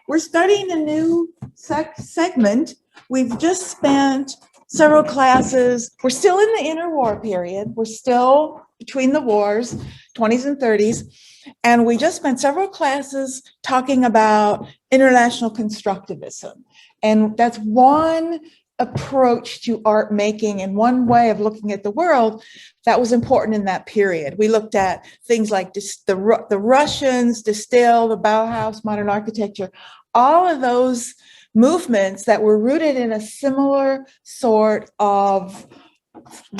We're starting a new segment. We've just spent several classes. We're still in the interwar period. We're still between the wars, 20s and 30s. And we just spent several classes talking about international constructivism. And that's one approach to art making and one way of looking at the world that was important in that period. We looked at things like the Russians, De Stijl, the Bauhaus, modern architecture, all of those movements that were rooted in a similar sort of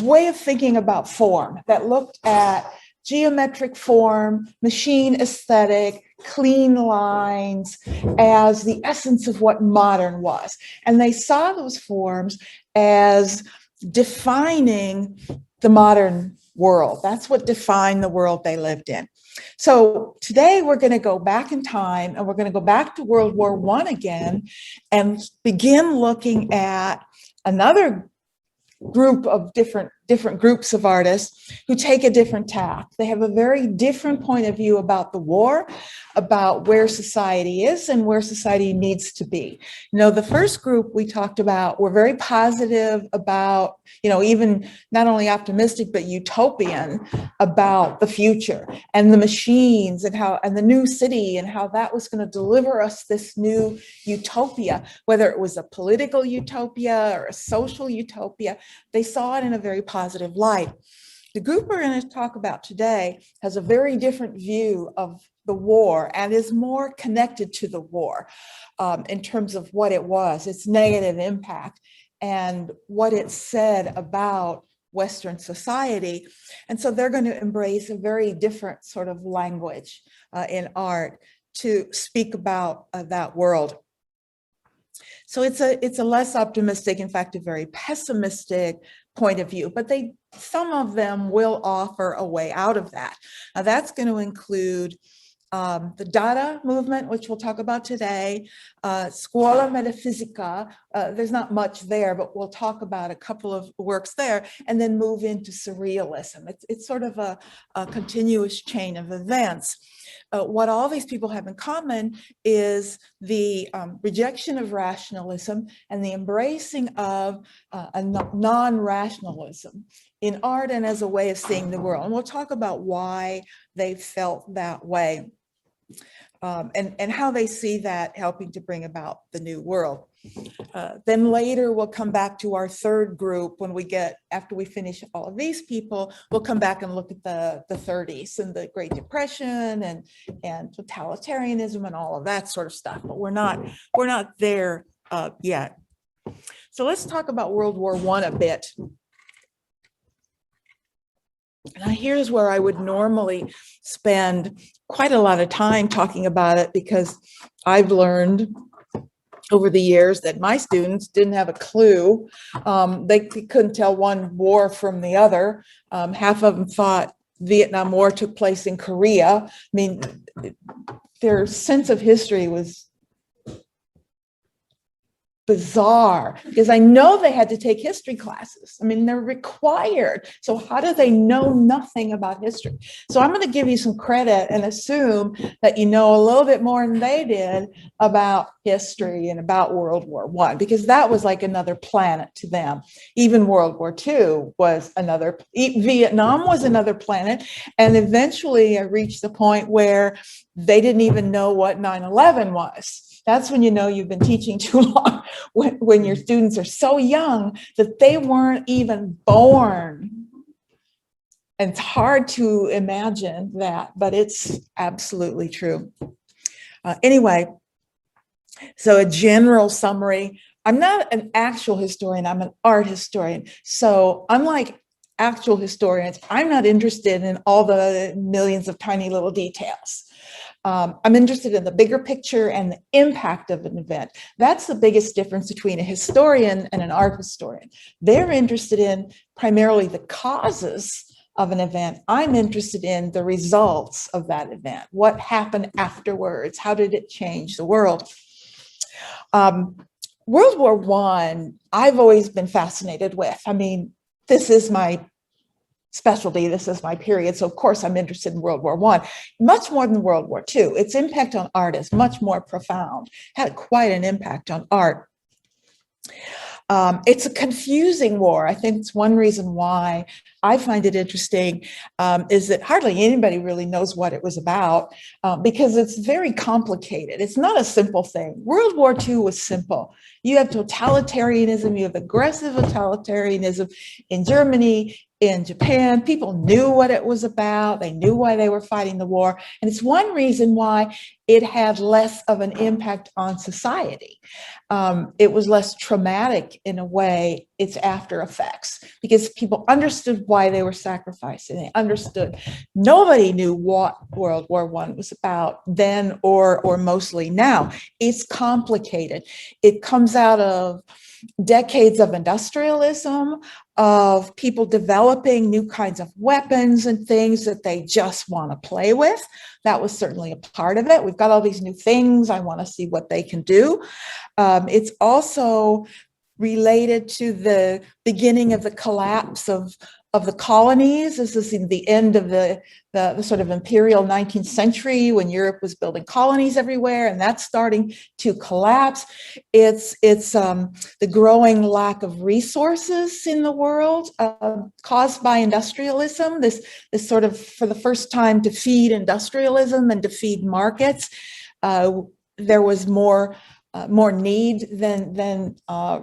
way of thinking about form, that looked at geometric form, machine aesthetic, clean lines as the essence of what modern was. And they saw those forms as defining the modern world. That's what defined the world they lived in. So today we're going to go back in time and we're going to go back to World War I again and begin looking at another group of different groups of artists who take a different tack. They have a very different point of view about the war, about where society is and where society needs to be. You know, the first group we talked about were very positive about, you know, even not only optimistic, but utopian about the future and the machines and how, and the new city and how that was going to deliver us this new utopia, whether it was a political utopia or a social utopia. They saw it in a very positive light. The group we're going to talk about today has a very different view of the war and is more connected to the war in terms of what it was, its negative impact, and what it said about Western society. And so they're going to embrace a very different sort of language in art to speak about that world. So it's a less optimistic, in fact, a very pessimistic point of view, but some of them will offer a way out of that. Now that's going to include the Dada movement, which we'll talk about today, Scuola Metafisica. There's not much there, but we'll talk about a couple of works there, and then move into Surrealism. It's sort of a continuous chain of events. What all these people have in common is the rejection of rationalism and the embracing of a non-rationalism in art and as a way of seeing the world. And we'll talk about why they felt that way and how they see that helping to bring about the new world. Then later we'll come back to our third group after we finish all of these people, we'll come back and look at the 30s and the Great Depression and totalitarianism and all of that sort of stuff, but we're not there yet. So let's talk about World War I a bit. Now here's where I would normally spend quite a lot of time talking about it, because I've learned over the years that my students didn't have a clue. They couldn't tell one war from the other. Half of them thought Vietnam War took place in Korea. I mean, their sense of history was bizarre, because I know they had to take history classes. I mean, they're required. So how do they know nothing about history? So I'm going to give you some credit and assume that you know a little bit more than they did about history and about World War I, because that was like another planet to them. Even World War II was another, Vietnam was another planet. And eventually I reached the point where they didn't even know what 9/11 was. That's when you know you've been teaching too long, when your students are so young that they weren't even born. And it's hard to imagine that, but it's absolutely true. Anyway, so a general summary. I'm not an actual historian, I'm an art historian. So unlike actual historians, I'm not interested in all the millions of tiny little details. I'm interested in the bigger picture and the impact of an event. That's the biggest difference between a historian and an art historian. They're interested in primarily the causes of an event. I'm interested in the results of that event. What happened afterwards? How did it change the world? World War I, I've always been fascinated with. I mean, this is my specialty. This is my period. So of course I'm interested in World War I, much more than World War II. Its impact on art is much more profound, had quite an impact on art. It's a confusing war. I think it's one reason why I find it interesting is that hardly anybody really knows what it was about because it's very complicated. It's not a simple thing. World War II was simple. You have totalitarianism, you have aggressive totalitarianism in Germany, in Japan. People knew what it was about. They knew why they were fighting the war. And it's one reason why it had less of an impact on society. It was less traumatic in a way, its after effects, because people understood why they were sacrificing. They understood. Nobody knew what World War I was about then or mostly now. It's complicated. It comes out of decades of industrialism, of people developing new kinds of weapons and things that they just want to play with. That was certainly a part of it. We've got all these new things. I want to see what they can do. It's also related to the beginning of the collapse of the colonies. This is in the end of the sort of imperial 19th century when Europe was building colonies everywhere, and that's starting to collapse. It's the growing lack of resources in the world caused by industrialism, this sort of, for the first time, to feed industrialism and to feed markets. There was more need than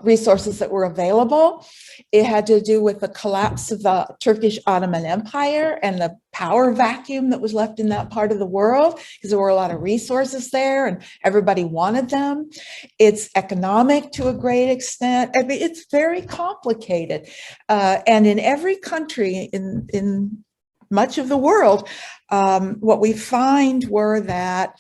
resources that were available. It had to do with the collapse of the Turkish Ottoman Empire and the power vacuum that was left in that part of the world, because there were a lot of resources there and everybody wanted them. It's economic to a great extent. I mean, it's very complicated. And in every country in much of the world, what we find were that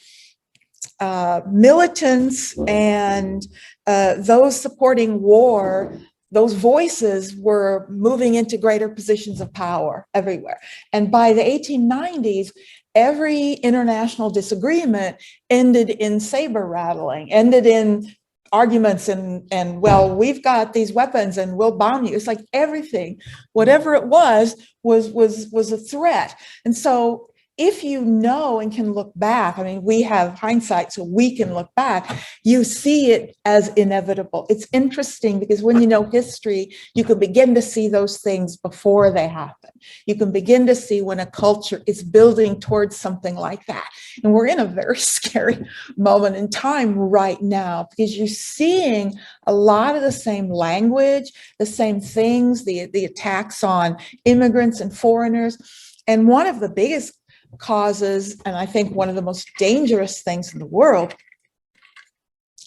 militants and those supporting war, those voices were moving into greater positions of power everywhere. And by the 1890s, every international disagreement ended in saber rattling, ended in arguments and well, we've got these weapons and we'll bomb you. It's like everything, whatever it was a threat. And so if you know and can look back, I mean, we have hindsight, so we can look back, you see it as inevitable. It's interesting because when you know history, you can begin to see those things before they happen. You can begin to see when a culture is building towards something like that. And we're in a very scary moment in time right now because you're seeing a lot of the same language, the same things, the attacks on immigrants and foreigners. And one of the biggest causes, and I think one of the most dangerous things in the world,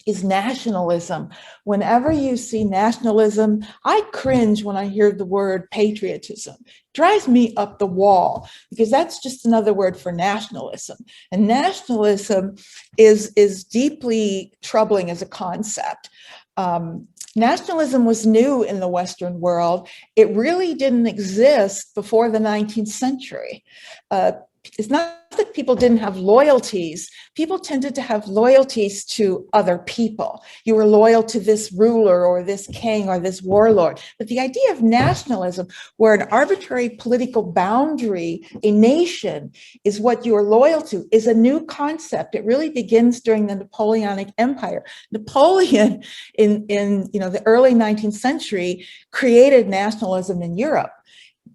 is nationalism. Whenever you see nationalism, I cringe when I hear the word patriotism. It drives me up the wall because that's just another word for nationalism. And nationalism is deeply troubling as a concept. Nationalism was new in the Western world. It really didn't exist before the 19th century. It's not that people didn't have loyalties. People tended to have loyalties to other people. You were loyal to this ruler or this king or this warlord. But the idea of nationalism, where an arbitrary political boundary, a nation, is what you are loyal to, is a new concept. It really begins during the Napoleonic Empire. Napoleon, in the early 19th century, created nationalism in Europe.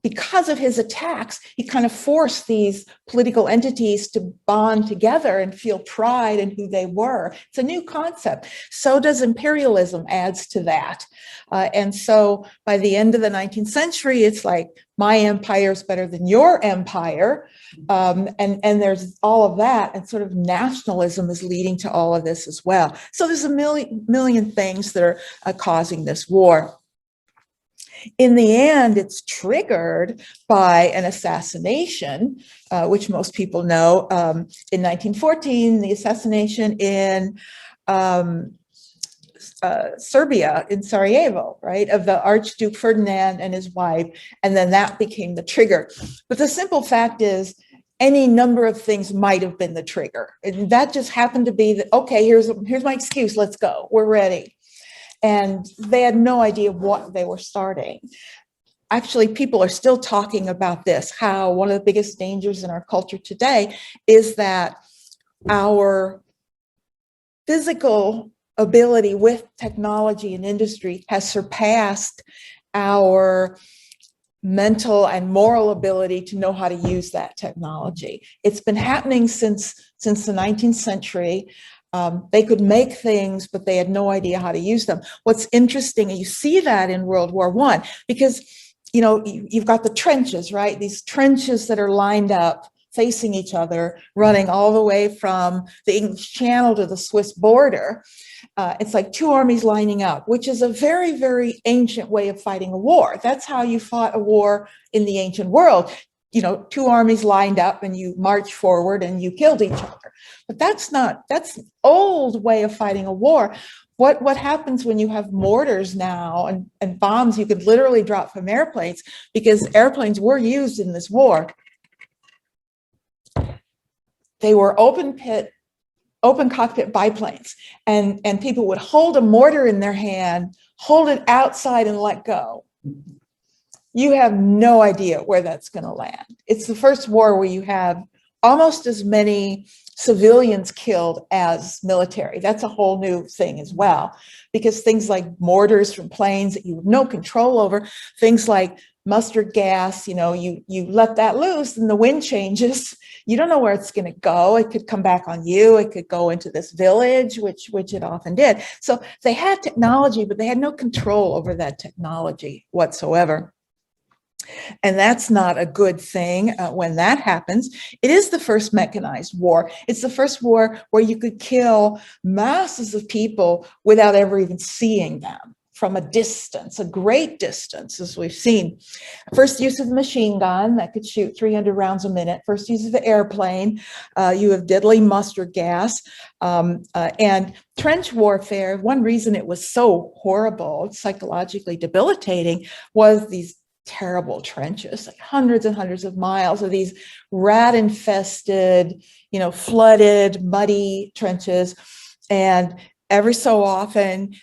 Because of his attacks, he kind of forced these political entities to bond together and feel pride in who they were. It's a new concept. So does imperialism, adds to that. And so by the end of the 19th century, it's like, my empire is better than your empire. And there's all of that. And sort of nationalism is leading to all of this as well. So there's a million things that are causing this war. In the end, it's triggered by an assassination, which most people know. In 1914, the assassination in Serbia, in Sarajevo, right, of the Archduke Ferdinand and his wife, and then that became the trigger. But the simple fact is, any number of things might have been the trigger. And that just happened to be that, okay, here's my excuse, let's go, we're ready. And they had no idea what they were starting. actually people are still talking about this, how one of the biggest dangers in our culture today is that our physical ability with technology and industry has surpassed our mental and moral ability to know how to use that technology. It's been happening since the 19th century. They could make things, but they had no idea how to use them. What's interesting, and you see that in World War I, because you've got the trenches, right? These trenches that are lined up facing each other, running all the way from the English Channel to the Swiss border. It's like two armies lining up, which is a very, very ancient way of fighting a war. That's how you fought a war in the ancient world. Two armies lined up and you march forward and you killed each other. But that's an old way of fighting a war. What happens when you have mortars now and bombs you could literally drop from airplanes, because airplanes were used in this war. They were open cockpit biplanes, and people would hold a mortar in their hand, hold it outside and let go. You have no idea where that's going to land. It's the first war where you have almost as many civilians killed as military. That's a whole new thing as well, because things like mortars from planes that you have no control over, things like mustard gas, you let that loose and the wind changes. You don't know where it's going to go. It could come back on you. It could go into this village, which it often did. So they had technology, but they had no control over that technology whatsoever. And that's not a good thing when that happens. It is the first mechanized war. It's the first war where you could kill masses of people without ever even seeing them from a distance, a great distance, as we've seen. First use of the machine gun that could shoot 300 rounds a minute. First use of the airplane. You have deadly mustard gas. And trench warfare, one reason it was so horrible, psychologically debilitating, was these terrible trenches, like hundreds and hundreds of miles of these rat-infested, flooded, muddy trenches. And every so often,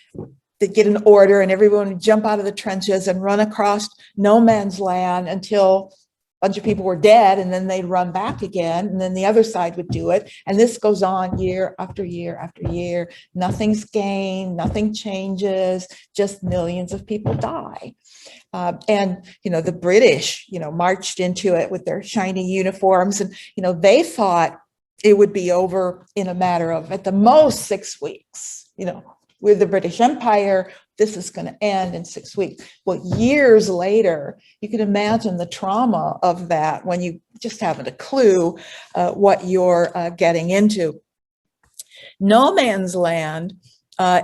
they'd get an order and everyone would jump out of the trenches and run across no man's land until a bunch of people were dead, and then they'd run back again, and then the other side would do it. And this goes on year after year after year. Nothing's gained, nothing changes, just millions of people die. And the British, marched into it with their shiny uniforms, and they thought it would be over in a matter of, at the most, 6 weeks. With the British Empire, this is going to end in 6 weeks. Well, years later, you can imagine the trauma of that when you just haven't a clue what you're getting into. No man's land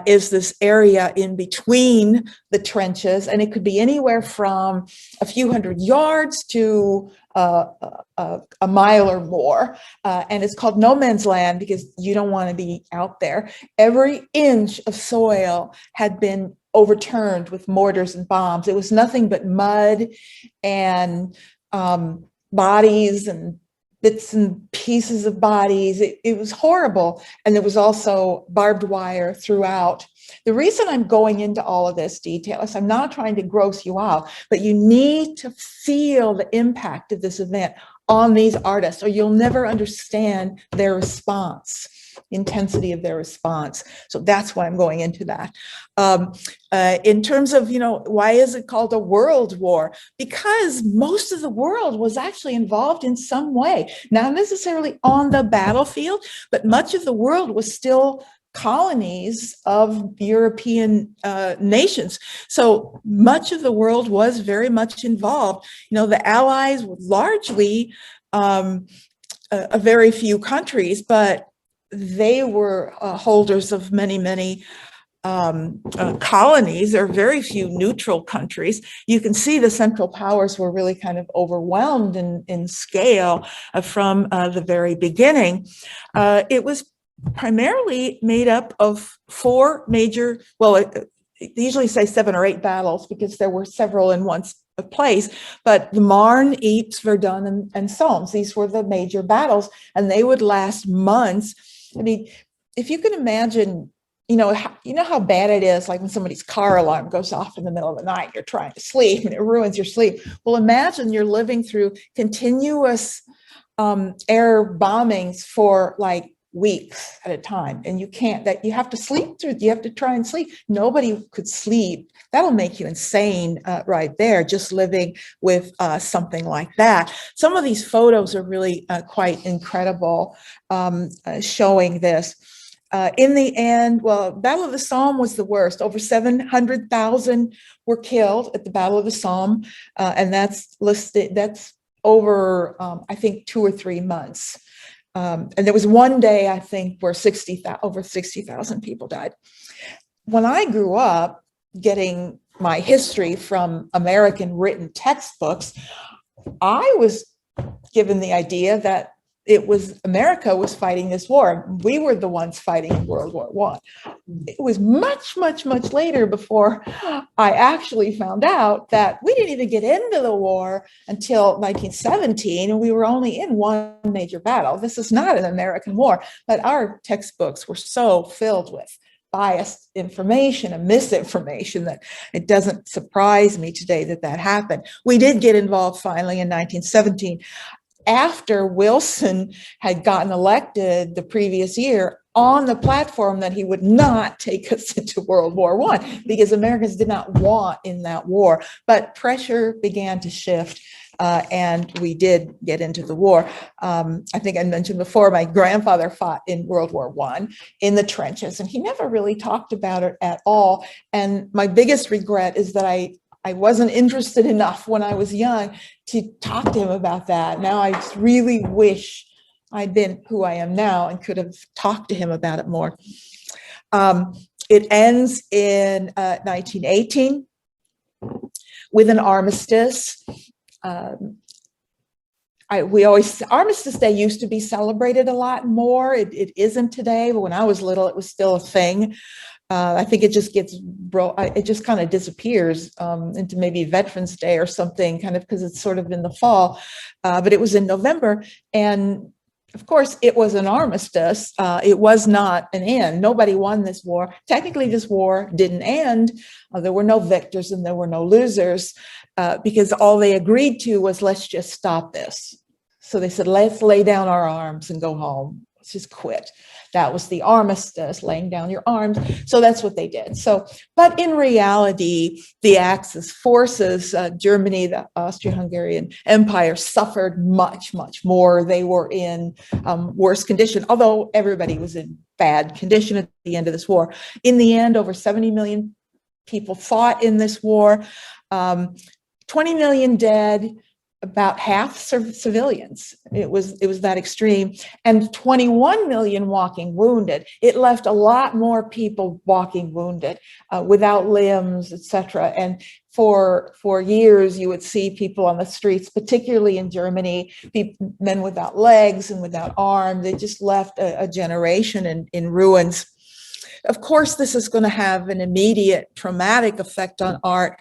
is this area in between the trenches, and it could be anywhere from a few hundred yards to a mile or more. And it's called no man's land because you don't want to be out there. Every inch of soil had been overturned with mortars and bombs. It was nothing but mud and bodies and bits and pieces of bodies. It was horrible. And there was also barbed wire throughout. The reason I'm going into all of this detail is I'm not trying to gross you out, but you need to feel the impact of this event on these artists, or you'll never understand their response, intensity of their response. So that's why I'm going into that. In terms of, why is it called a world war? Because most of the world was actually involved in some way, not necessarily on the battlefield, but much of the world was still colonies of European nations. So much of the world was very much involved. The Allies were largely a very few countries, but they were holders of many, many colonies. There are very few neutral countries. You can see the Central Powers were really kind of overwhelmed in scale from the very beginning. It was primarily made up of four major, they usually say 7 or 8 battles because there were several in one place, but the Marne, Ypres, Verdun, and Somme, these were the major battles, and they would last months. I mean, if you can imagine you know how bad it is, like when somebody's car alarm goes off in the middle of the night, you're trying to sleep and it ruins your sleep. Well, imagine you're living through continuous air bombings for like weeks at a time, and you have to sleep through, you have to try and sleep. Nobody could sleep. That'll make you insane right there, just living with something like that. Some of these photos are really quite incredible, showing this. In the end, well, Battle of the Somme was the worst. Over 700,000 were killed at the Battle of the Somme, and that's listed. That's over, I think, 2 or 3 months. And there was one day, I think, where over 60,000 people died. When I grew up, getting my history from American written textbooks, I was given the idea that America was fighting this war. We were the ones fighting in World War I. It was much, much, much later before I actually found out that we didn't even get into the war until 1917, and we were only in one major battle. This is not an American war, but our textbooks were so filled with biased information and misinformation that it doesn't surprise me today that that happened. We did get involved finally in 1917. After Wilson had gotten elected the previous year on the platform that he would not take us into World War I, because Americans did not want in that war. But pressure began to shift, and we did get into the war. I think I mentioned before, my grandfather fought in World War I in the trenches, and he never really talked about it at all. And my biggest regret is that I wasn't interested enough when I was young to talk to him about that. Now I just really wish I'd been who I am now and could have talked to him about it more. It ends in 1918 with an armistice. Armistice Day used to be celebrated a lot more. It isn't today, but when I was little, it was still a thing. I think it just it just kind of disappears into maybe Veterans Day or something, kind of, because it's sort of in the fall. But it was in November, and of course, it was an armistice. It was not an end. Nobody won this war. Technically, this war didn't end. There were no victors and there were no losers, because all they agreed to was, let's just stop this. So they said, let's lay down our arms and go home. Let's just quit. That was the armistice, laying down your arms. So that's what they did. So, but in reality, the Axis forces, Germany, the Austro-Hungarian Empire, suffered much, much more. They were in worse condition, although everybody was in bad condition at the end of this war. In the end, over 70 million people fought in this war, 20 million dead, about half civilians. It was that extreme, and 21 million walking wounded. It left a lot more people walking wounded, without limbs, etc. And for years, you would see people on the streets, particularly in Germany, men without legs and without arms. They just left a generation in ruins. Of course, this is going to have an immediate traumatic effect on art.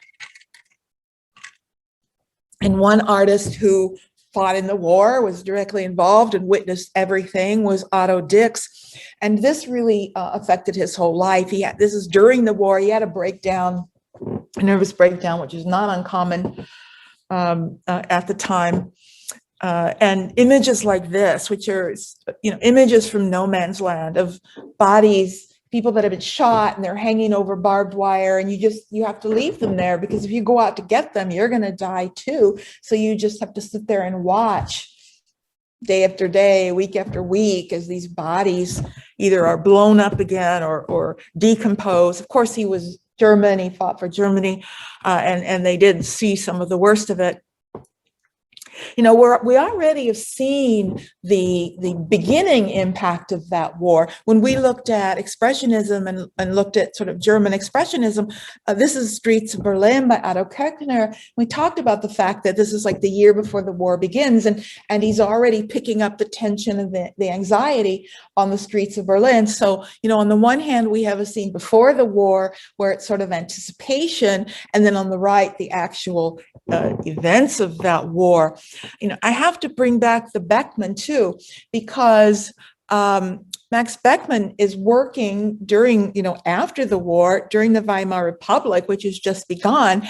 And one artist who fought in the war, was directly involved and witnessed everything, was Otto Dix. And this really affected his whole life. This is during the war. He had a nervous breakdown, which is not uncommon at the time. And images like this, which are, images from no man's land of bodies, people that have been shot and they're hanging over barbed wire, and you have to leave them there, because if you go out to get them, you're going to die too. So you just have to sit there and watch day after day, week after week, as these bodies either are blown up again or decompose. Of course, he was German, he fought for Germany, and they did see some of the worst of it. We already have seen the beginning impact of that war. When we looked at Expressionism and looked at sort of German Expressionism, this is Streets of Berlin by Otto Kirchner. We talked about the fact that this is like the year before the war begins, and he's already picking up the tension and the anxiety on the streets of Berlin. So, on the one hand, we have a scene before the war where it's sort of anticipation, and then on the right, the actual events of that war. I have to bring back the Beckman too, because Max Beckmann is working during, after the war, during the Weimar Republic, which has just begun.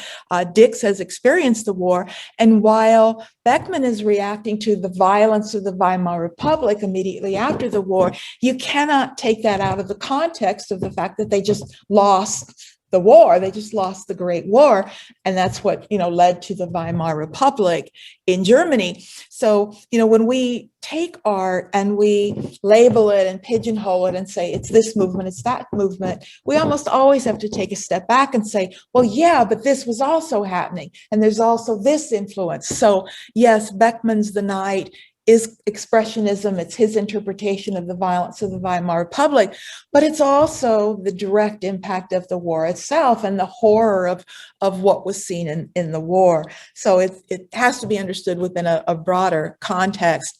Dix has experienced the war. And while Beckmann is reacting to the violence of the Weimar Republic immediately after the war, you cannot take that out of the context of the fact that they just lost the war. They just lost the Great War. And that's what, led to the Weimar Republic in Germany. So, when we take art and we label it and pigeonhole it and say, it's this movement, it's that movement, we almost always have to take a step back and say, well, yeah, but this was also happening. And there's also this influence. So yes, Beckmann's The Night is expressionism. It's his interpretation of the violence of the Weimar Republic, but it's also the direct impact of the war itself and the horror of what was seen in the war. So it has to be understood within a broader context.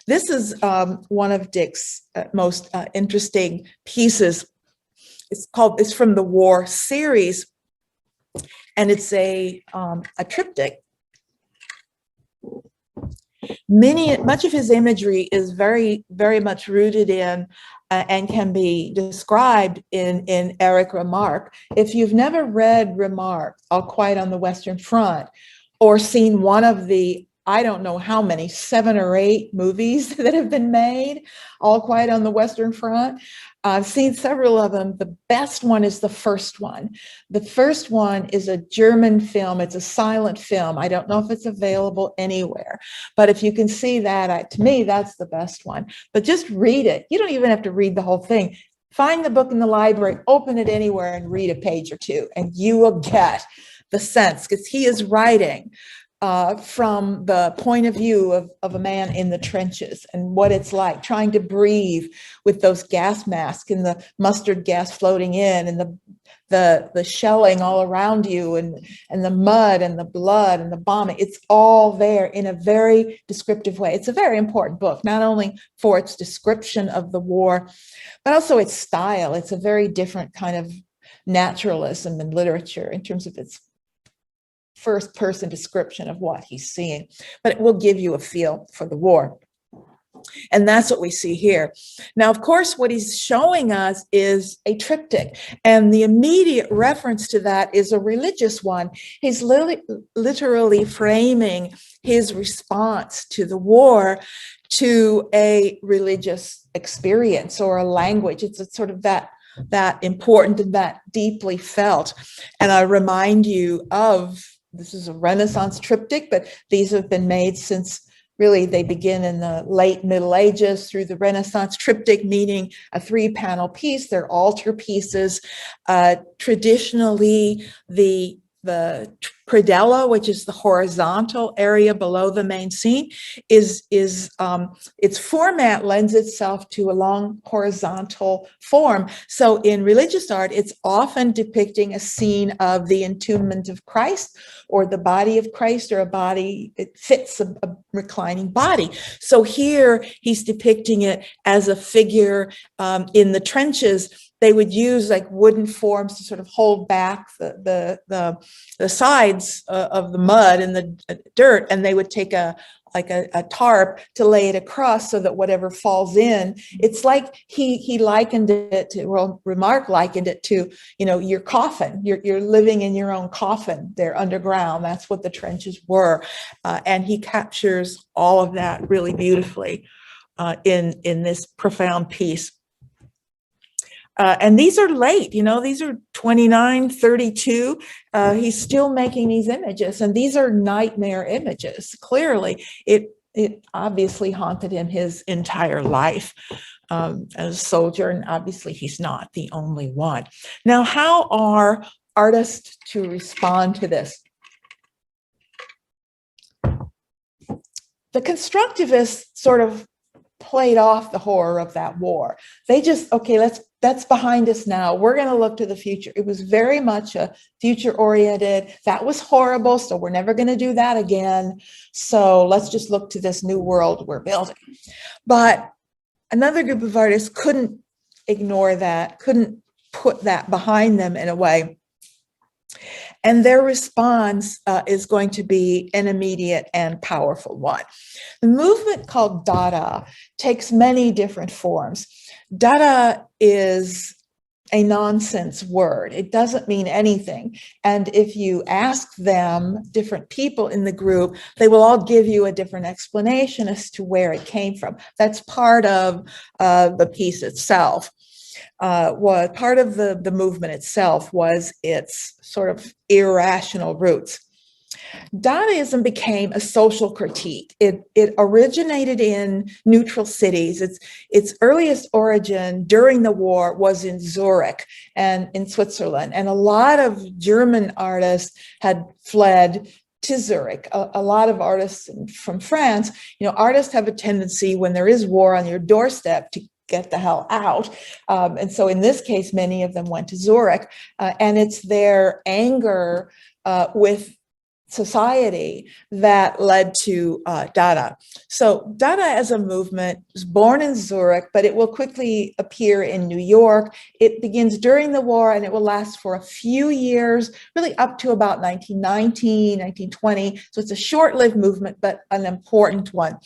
This is one of Dix's most interesting pieces. It's from the War series, and it's a triptych. Much of his imagery is very, very much rooted in and can be described in Erich Remarque. If you've never read Remarque, All Quiet on the Western Front, or seen one of the, I don't know how many, 7 or 8 movies that have been made, All Quiet on the Western Front, I've seen several of them. The best one is the first one. The first one is a German film. It's a silent film. I don't know if it's available anywhere, but if you can see that, to me, that's the best one. But just read it. You don't even have to read the whole thing. Find the book in the library, open it anywhere and read a page or two, and you will get the sense, because he is writing from the point of view of a man in the trenches and what it's like trying to breathe with those gas masks and the mustard gas floating in and the shelling all around you and the mud and the blood and the bombing. It's all there in a very descriptive way. It's a very important book, not only for its description of the war, but also its style. It's a very different kind of naturalism in literature in terms of its first person description of what he's seeing, but it will give you a feel for the war. And that's what we see here. Now, of course, what he's showing us is a triptych, and the immediate reference to that is a religious one. He's literally framing his response to the war to a religious experience or a language. It's sort of that important and that deeply felt. And I remind you of, this is a Renaissance triptych, but these have been made since really they begin in the late Middle Ages through the Renaissance. Triptych meaning a 3-panel piece. They're altar pieces. Traditionally, the predella, which is the horizontal area below the main scene, its format lends itself to a long horizontal form. So in religious art, it's often depicting a scene of the entombment of Christ or the body of Christ, or a body, it fits a reclining body. So here he's depicting it as a figure in the trenches. They would use like wooden forms to sort of hold back the sides of the mud and the dirt, and they would take a tarp to lay it across so that whatever falls in, it's like he likened it to, well, Remarque likened it to, your coffin. You're living in your own coffin there underground. That's what the trenches were, and he captures all of that really beautifully in this profound piece. And these are late, these are 29, 32. He's still making these images, and these are nightmare images. Clearly, it obviously haunted him his entire life as a soldier, and obviously he's not the only one. Now, how are artists to respond to this? The constructivists sort of played off the horror of that war. They just, okay, that's behind us now. We're going to look to the future. It was very much a future oriented. That was horrible, so we're never going to do that again. So let's just look to this new world we're building. But another group of artists couldn't ignore that, couldn't put that behind them in a way. And their response is going to be an immediate and powerful one. The movement called Dada takes many different forms. Dada is a nonsense word. It doesn't mean anything. And if you ask them, different people in the group, they will all give you a different explanation as to where it came from. That's part of the piece itself. Was part of the movement itself was its sort of irrational roots. Dadaism became a social critique. It originated in neutral cities. Its earliest origin during the war was in Zurich and in Switzerland. And a lot of German artists had fled to Zurich. A lot of artists from France, artists have a tendency when there is war on your doorstep to get the hell out. And so in this case, many of them went to Zurich. And it's their anger with society that led to Dada. So Dada as a movement was born in Zurich, but it will quickly appear in New York. It begins during the war and it will last for a few years, really up to about 1919, 1920. So it's a short-lived movement, but an important one.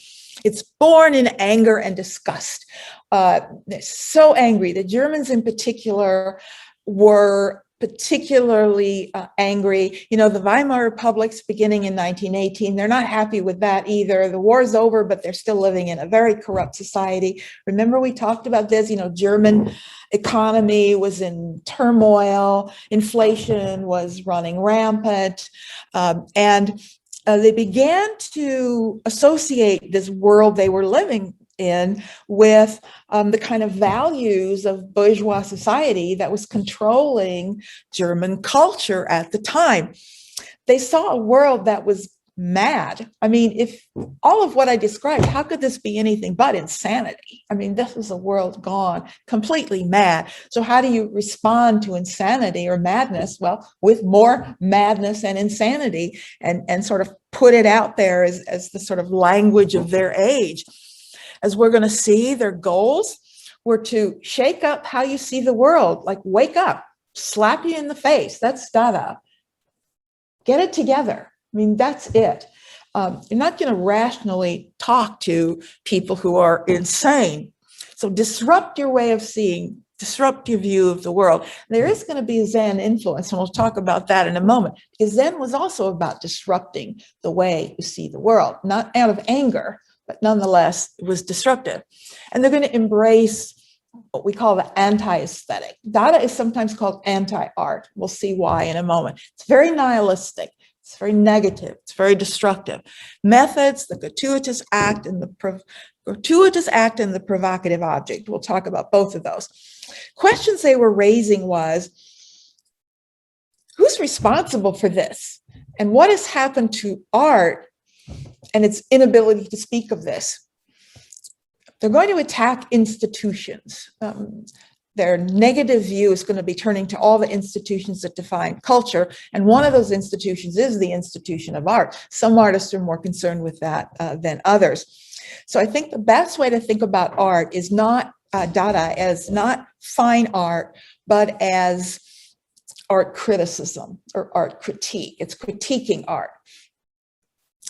It's born in anger and disgust. They're so angry. The Germans in particular were particularly angry. The Weimar Republic's beginning in 1918, they're not happy with that either. The war's over, but they're still living in a very corrupt society. Remember we talked about this, German economy was in turmoil, inflation was running rampant, and they began to associate this world they were living in with the kind of values of bourgeois society that was controlling German culture at the time. They saw a world that was mad. I mean, if all of what I described, how could this be anything but insanity? I mean, this was a world gone completely mad. So how do you respond to insanity or madness? Well, with more madness and insanity and sort of put it out there as the sort of language of their age. As we're going to see, their goals were to shake up how you see the world, like wake up, slap you in the face. That's Dada. Get it together. I mean, that's it. You're not going to rationally talk to people who are insane. So disrupt your way of seeing, disrupt your view of the world. There is going to be a Zen influence, and we'll talk about that in a moment, because Zen was also about disrupting the way you see the world, not out of anger, but nonetheless, it was disruptive. And they're going to embrace what we call the anti-aesthetic. Dada is sometimes called anti-art. We'll see why in a moment. It's very nihilistic. It's very negative. It's very destructive. Methods, the gratuitous act and the provocative object. We'll talk about both of those. Questions they were raising was, who's responsible for this? And what has happened to art and its inability to speak of this? They're going to attack institutions. Their negative view is going to be turning to all the institutions that define culture. And one of those institutions is the institution of art. Some artists are more concerned with that than others. So I think the best way to think about art is not Dada as not fine art, but as art criticism or art critique. It's critiquing art.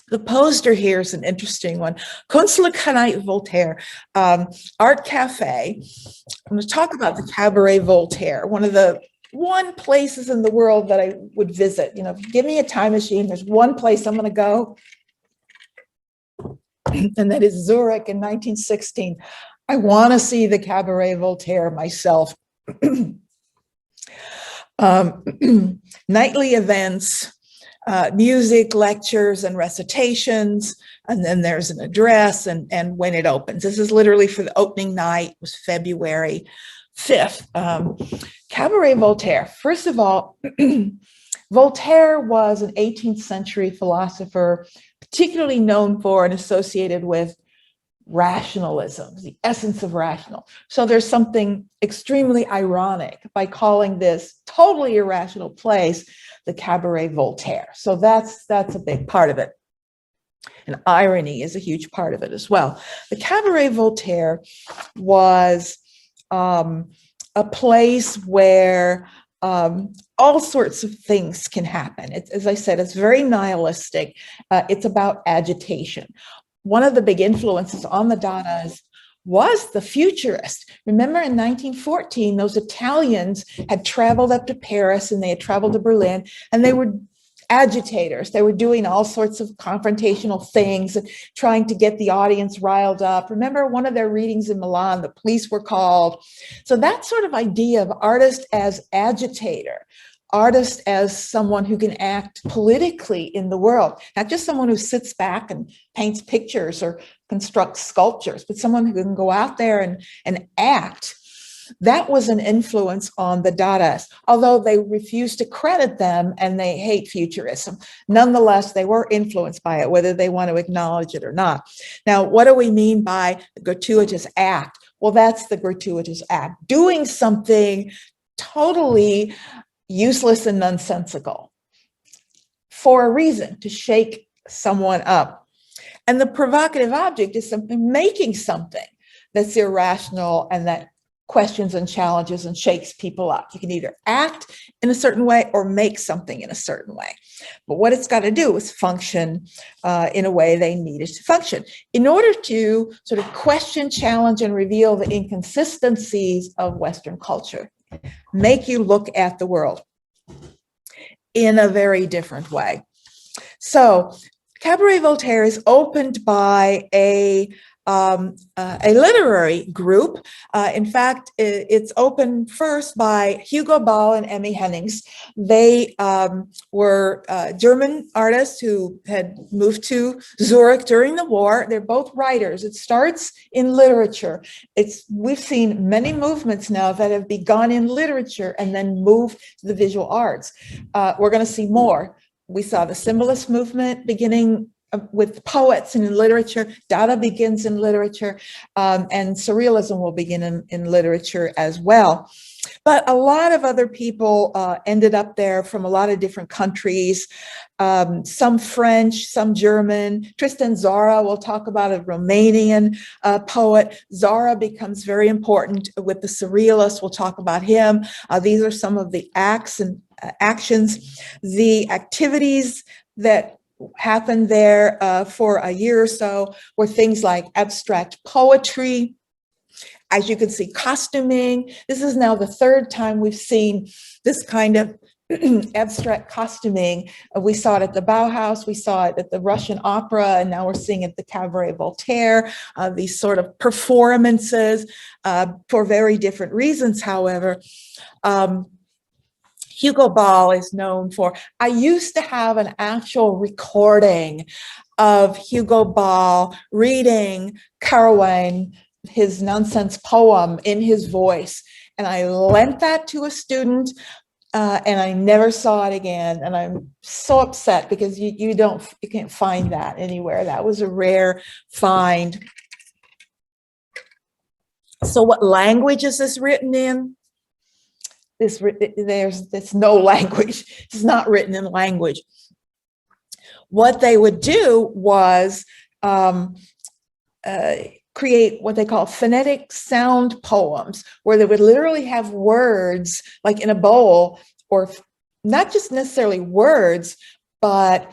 The poster here is an interesting one. Kunstlerkanaal Voltaire, Art Cafe. I'm going to talk about the Cabaret Voltaire, one places in the world that I would visit. Give me a time machine, there's one place I'm going to go, and that is Zurich in 1916. I want to see the Cabaret Voltaire myself. Nightly events, music, lectures, and recitations, and then there's an address and when it opens. This is literally for the opening night. It was February 5th. Cabaret Voltaire. First of all, Voltaire was an 18th century philosopher, particularly known for and associated with rationalism, the essence of rational. So there's something extremely ironic by calling this totally irrational place the Cabaret Voltaire. So that's a big part of it. And irony is a huge part of it as well. The Cabaret Voltaire was a place where all sorts of things can happen. As I said, it's very nihilistic. It's about agitation. One of the big influences on the Dadas was the futurist. Remember in 1914, those Italians had traveled up to Paris and they had traveled to Berlin, and they were agitators. They were doing all sorts of confrontational things and trying to get the audience riled up. Remember one of their readings in Milan, the police were called. So that sort of idea of artist as agitator, artist as someone who can act politically in the world, not just someone who sits back and paints pictures or constructs sculptures, but someone who can go out there and act. That was an influence on the Dadaists, although they refuse to credit them and they hate futurism. Nonetheless, they were influenced by it, whether they want to acknowledge it or not. Now, what do we mean by the gratuitous act? Well, that's the gratuitous act, doing something totally useless and nonsensical for a reason, to shake someone up. And the provocative object is something, making something that's irrational and that questions and challenges and shakes people up. You can either act in a certain way or make something in a certain way. But what it's got to do is function in a way they need it to function. In order to sort of question, challenge, and reveal the inconsistencies of Western culture, make you look at the world in a very different way. So Cabaret Voltaire is opened by a literary group. In fact, it's opened first by Hugo Ball and Emmy Hennings. They were German artists who had moved to Zurich during the war. They're both writers. It starts in literature. We've seen many movements now that have begun in literature and then moved to the visual arts. We're going to see more. We saw the Symbolist movement beginning with poets and in literature. Dada begins in literature, and Surrealism will begin in literature as well. But a lot of other people ended up there from a lot of different countries, some French, some German. Tristan Tzara, we'll talk about, a Romanian poet. Tzara becomes very important with the Surrealists. We'll talk about him. These are some of the acts and actions, the activities that happened there for a year or so were things like abstract poetry. As you can see, costuming. This is now the third time we've seen this kind of abstract costuming. We saw it at the Bauhaus, we saw it at the Russian Opera, and now we're seeing it at the Cabaret Voltaire, these sort of performances for very different reasons, however. Hugo Ball is known for, I used to have an actual recording of Hugo Ball reading Karawan, his nonsense poem, in his voice. And I lent that to a student and I never saw it again. And I'm so upset because you can't find that anywhere. That was a rare find. So what language is this written in? There's no language. It's not written in language. What they would do was create what they call phonetic sound poems, where they would literally have words like in a bowl, or not just necessarily words, but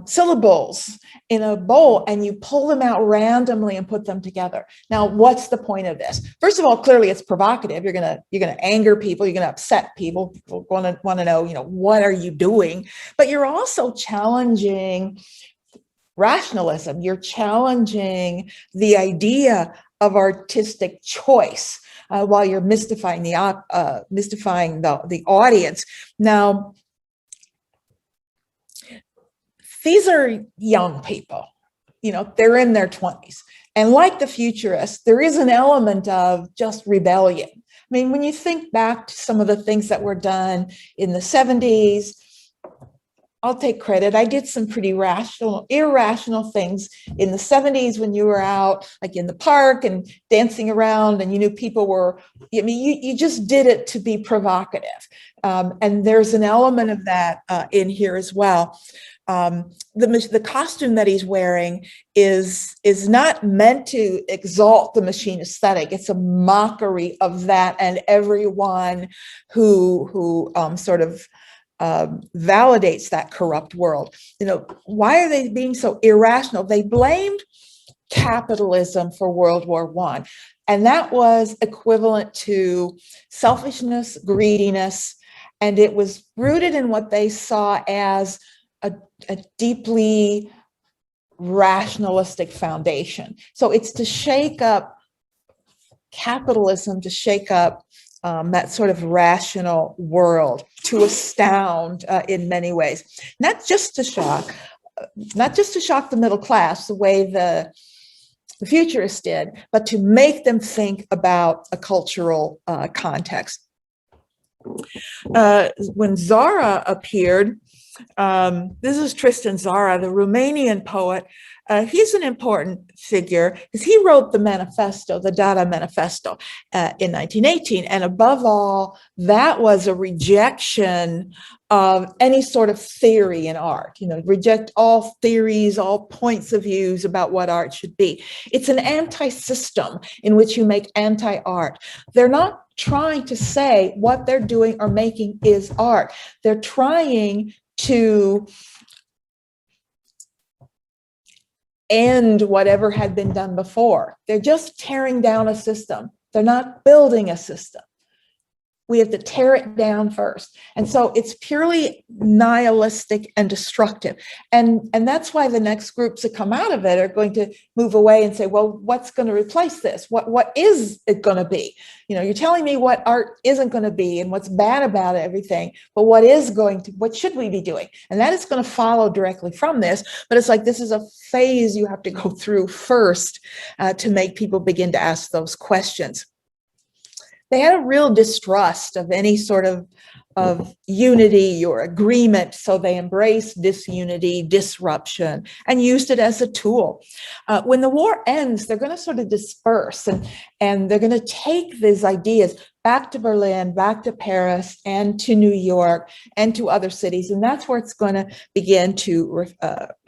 syllables in a bowl, and you pull them out randomly and put them together. Now, what's the point of this? First of all, clearly it's provocative. You're gonna anger people. You're gonna upset people. People want to know, what are you doing? But you're also challenging rationalism. You're challenging the idea of artistic choice while you're mystifying the audience. Now, these are young people, they're in their 20s. And like the futurists, there is an element of just rebellion. I mean, when you think back to some of the things that were done in the 70s, I'll take credit. I did some pretty irrational things in the 70s when you were out like in the park and dancing around, and you knew people were, you just did it to be provocative. And there's an element of that in here as well. The costume that he's wearing is not meant to exalt the machine aesthetic. It's a mockery of that and everyone who sort of validates that corrupt world. Why are they being so irrational? They blamed capitalism for World War I. And that was equivalent to selfishness, greediness, and it was rooted in what they saw as a deeply rationalistic foundation. So it's to shake up capitalism, to shake up that sort of rational world, to astound in many ways, not just to shock the middle class the way the futurists did, but to make them think about a cultural context. When Zara appeared, this is Tristan Tzara, the Romanian poet. He's an important figure because he wrote the manifesto, the Dada Manifesto, in 1918. And above all, that was a rejection of any sort of theory in art, reject all theories, all points of views about what art should be. It's an anti-system in which you make anti-art. They're not trying to say what they're doing or making is art. They're trying to end whatever had been done before. They're just tearing down a system. They're not building a system. We have to tear it down first. And so it's purely nihilistic and destructive. And that's why the next groups that come out of it are going to move away and say, well, what's going to replace this? What is it going to be? You're telling me what art isn't going to be and what's bad about everything, but what should we be doing? And that is going to follow directly from this. But it's like, this is a phase you have to go through first to make people begin to ask those questions. They had a real distrust of any sort of unity or agreement, so they embraced disunity, disruption, and used it as a tool. When the war ends, they're going to sort of disperse, and they're going to take these ideas back to Berlin, back to Paris, and to New York, and to other cities, and that's where it's going to begin to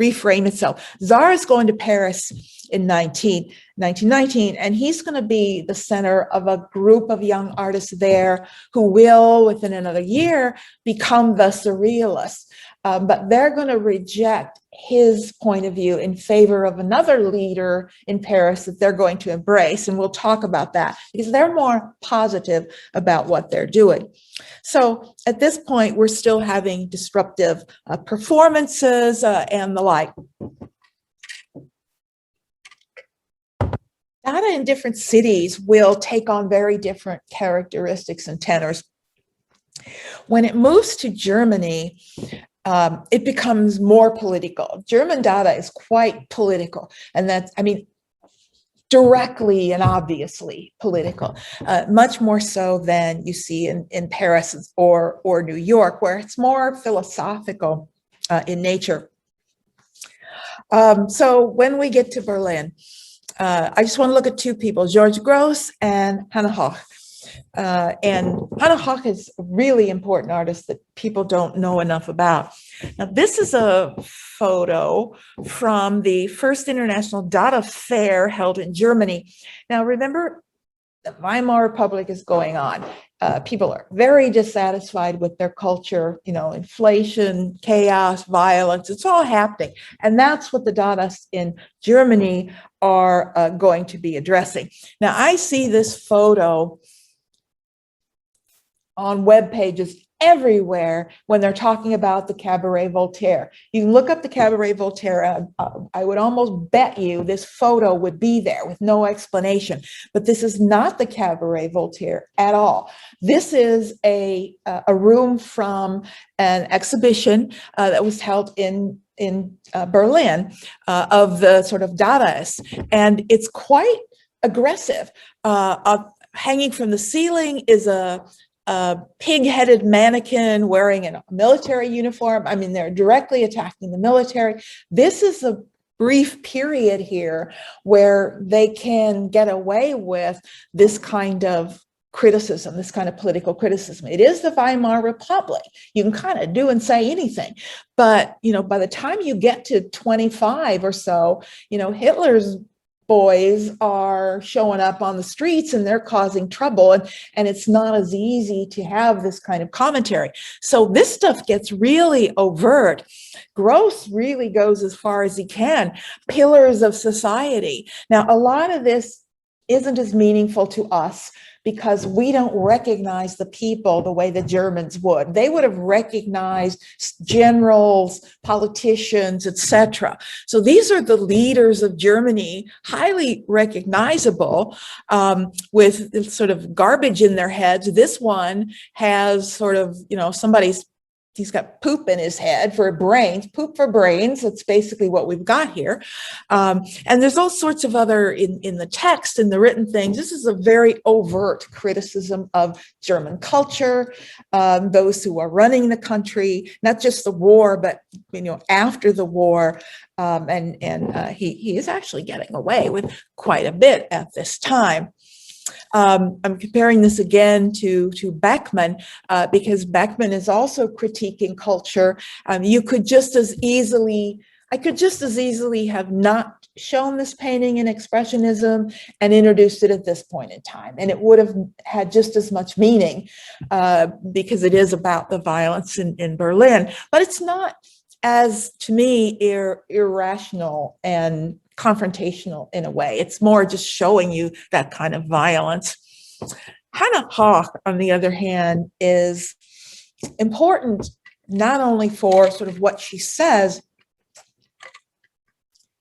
reframe itself. Tzara is going to Paris in 1919, and he's going to be the center of a group of young artists there who will, within another year, become the surrealists. But they're going to reject his point of view in favor of another leader in Paris that they're going to embrace. And we'll talk about that because they're more positive about what they're doing. So at this point, we're still having disruptive performances and the like. Dada in different cities will take on very different characteristics and tenors. When it moves to Germany, it becomes more political. German Dada is quite political, and that's, directly and obviously political, much more so than you see in Paris or New York, where it's more philosophical in nature. So when we get to Berlin, I just want to look at two people, George Grosz and Hannah Höch. And Hannah Höch is a really important artist that people don't know enough about. Now, this is a photo from the first International Dada Fair held in Germany. Now, remember, the Weimar Republic is going on. People are very dissatisfied with their culture, inflation, chaos, violence, it's all happening. And that's what the Dadists in Germany are going to be addressing. Now, I see this photo on web pages everywhere when they're talking about the Cabaret Voltaire. You can look up the Cabaret Voltaire. I would almost bet you this photo would be there with no explanation, but this is not the Cabaret Voltaire at all. This is a room from an exhibition that was held in Berlin of the sort of Dadaists, and it's quite aggressive. Hanging from the ceiling is a pig-headed mannequin wearing a military uniform. They're directly attacking the military. This is a brief period here where they can get away with this kind of criticism, this kind of political criticism. It is the Weimar Republic. You can kind of do and say anything. But, by the time you get to 25 or so, Hitler's boys are showing up on the streets and they're causing trouble, and it's not as easy to have this kind of commentary. So this stuff gets really overt. Gross really goes as far as he can. Pillars of society. Now, a lot of this isn't as meaningful to us because we don't recognize the people the way the Germans would. They would have recognized generals, politicians, etc. So these are the leaders of Germany, highly recognizable, with sort of garbage in their heads. This one has sort of, he's got poop in his head for brains, poop for brains. That's basically what we've got here. And there's all sorts of other, in the text, in the written things. This is a very overt criticism of German culture, those who are running the country, not just the war, but, after the war. He is actually getting away with quite a bit at this time. I'm comparing this again to Beckmann, because Beckmann is also critiquing culture. I could just as easily have not shown this painting in Expressionism and introduced it at this point in time, and it would have had just as much meaning, because it is about the violence in Berlin, but it's not, as to me, irrational and confrontational in a way. It's more just showing you that kind of violence. Hannah Höch, on the other hand, is important not only for sort of what she says,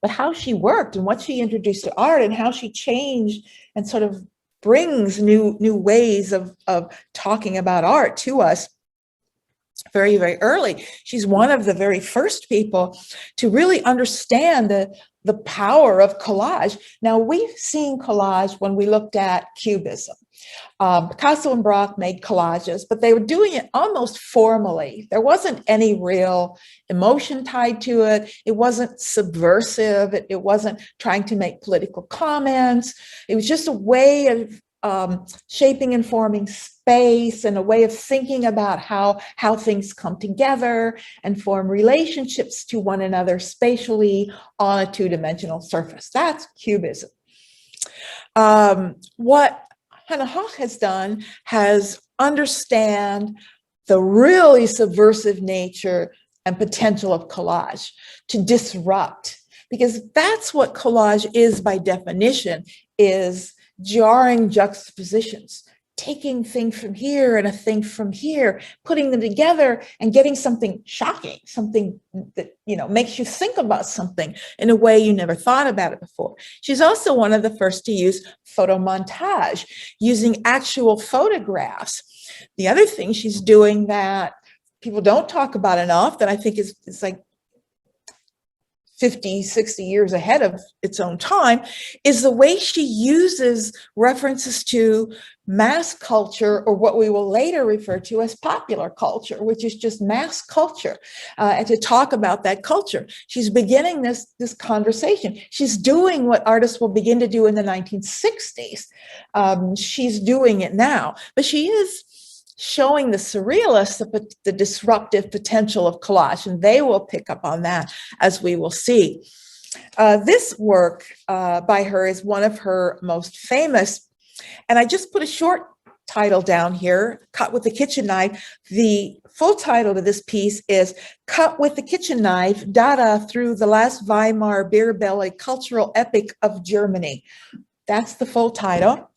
but how she worked and what she introduced to art and how she changed and sort of brings new ways of talking about art to us very, very early. She's one of the very first people to really understand the power of collage. Now, we've seen collage when we looked at Cubism. Picasso and Braque made collages, but they were doing it almost formally. There wasn't any real emotion tied to it. It wasn't subversive. It wasn't trying to make political comments. It was just a way of shaping and forming space, and a way of thinking about how things come together and form relationships to one another spatially on a two-dimensional surface. That's Cubism. What Hannah Höch has done has understand the really subversive nature and potential of collage to disrupt, because that's what collage is by definition, is jarring juxtapositions, taking thing from here and a thing from here, putting them together and getting something shocking, something that, makes you think about something in a way you never thought about it before. She's also one of the first to use photomontage, using actual photographs. The other thing she's doing that people don't talk about enough, that I think is like 50, 60 years ahead of its own time, is the way she uses references to mass culture, or what we will later refer to as popular culture, which is just mass culture, and to talk about that culture. She's beginning this conversation. She's doing what artists will begin to do in the 1960s. She's doing it now, but she is showing the surrealists the disruptive potential of collage, and they will pick up on that, as we will see. This work by her is one of her most famous, and I just put a short title down here, Cut with the Kitchen Knife. The full title to this piece is Cut with the Kitchen Knife, Dada Through the Last Weimar Beer Belly Cultural Epic of Germany. That's the full title.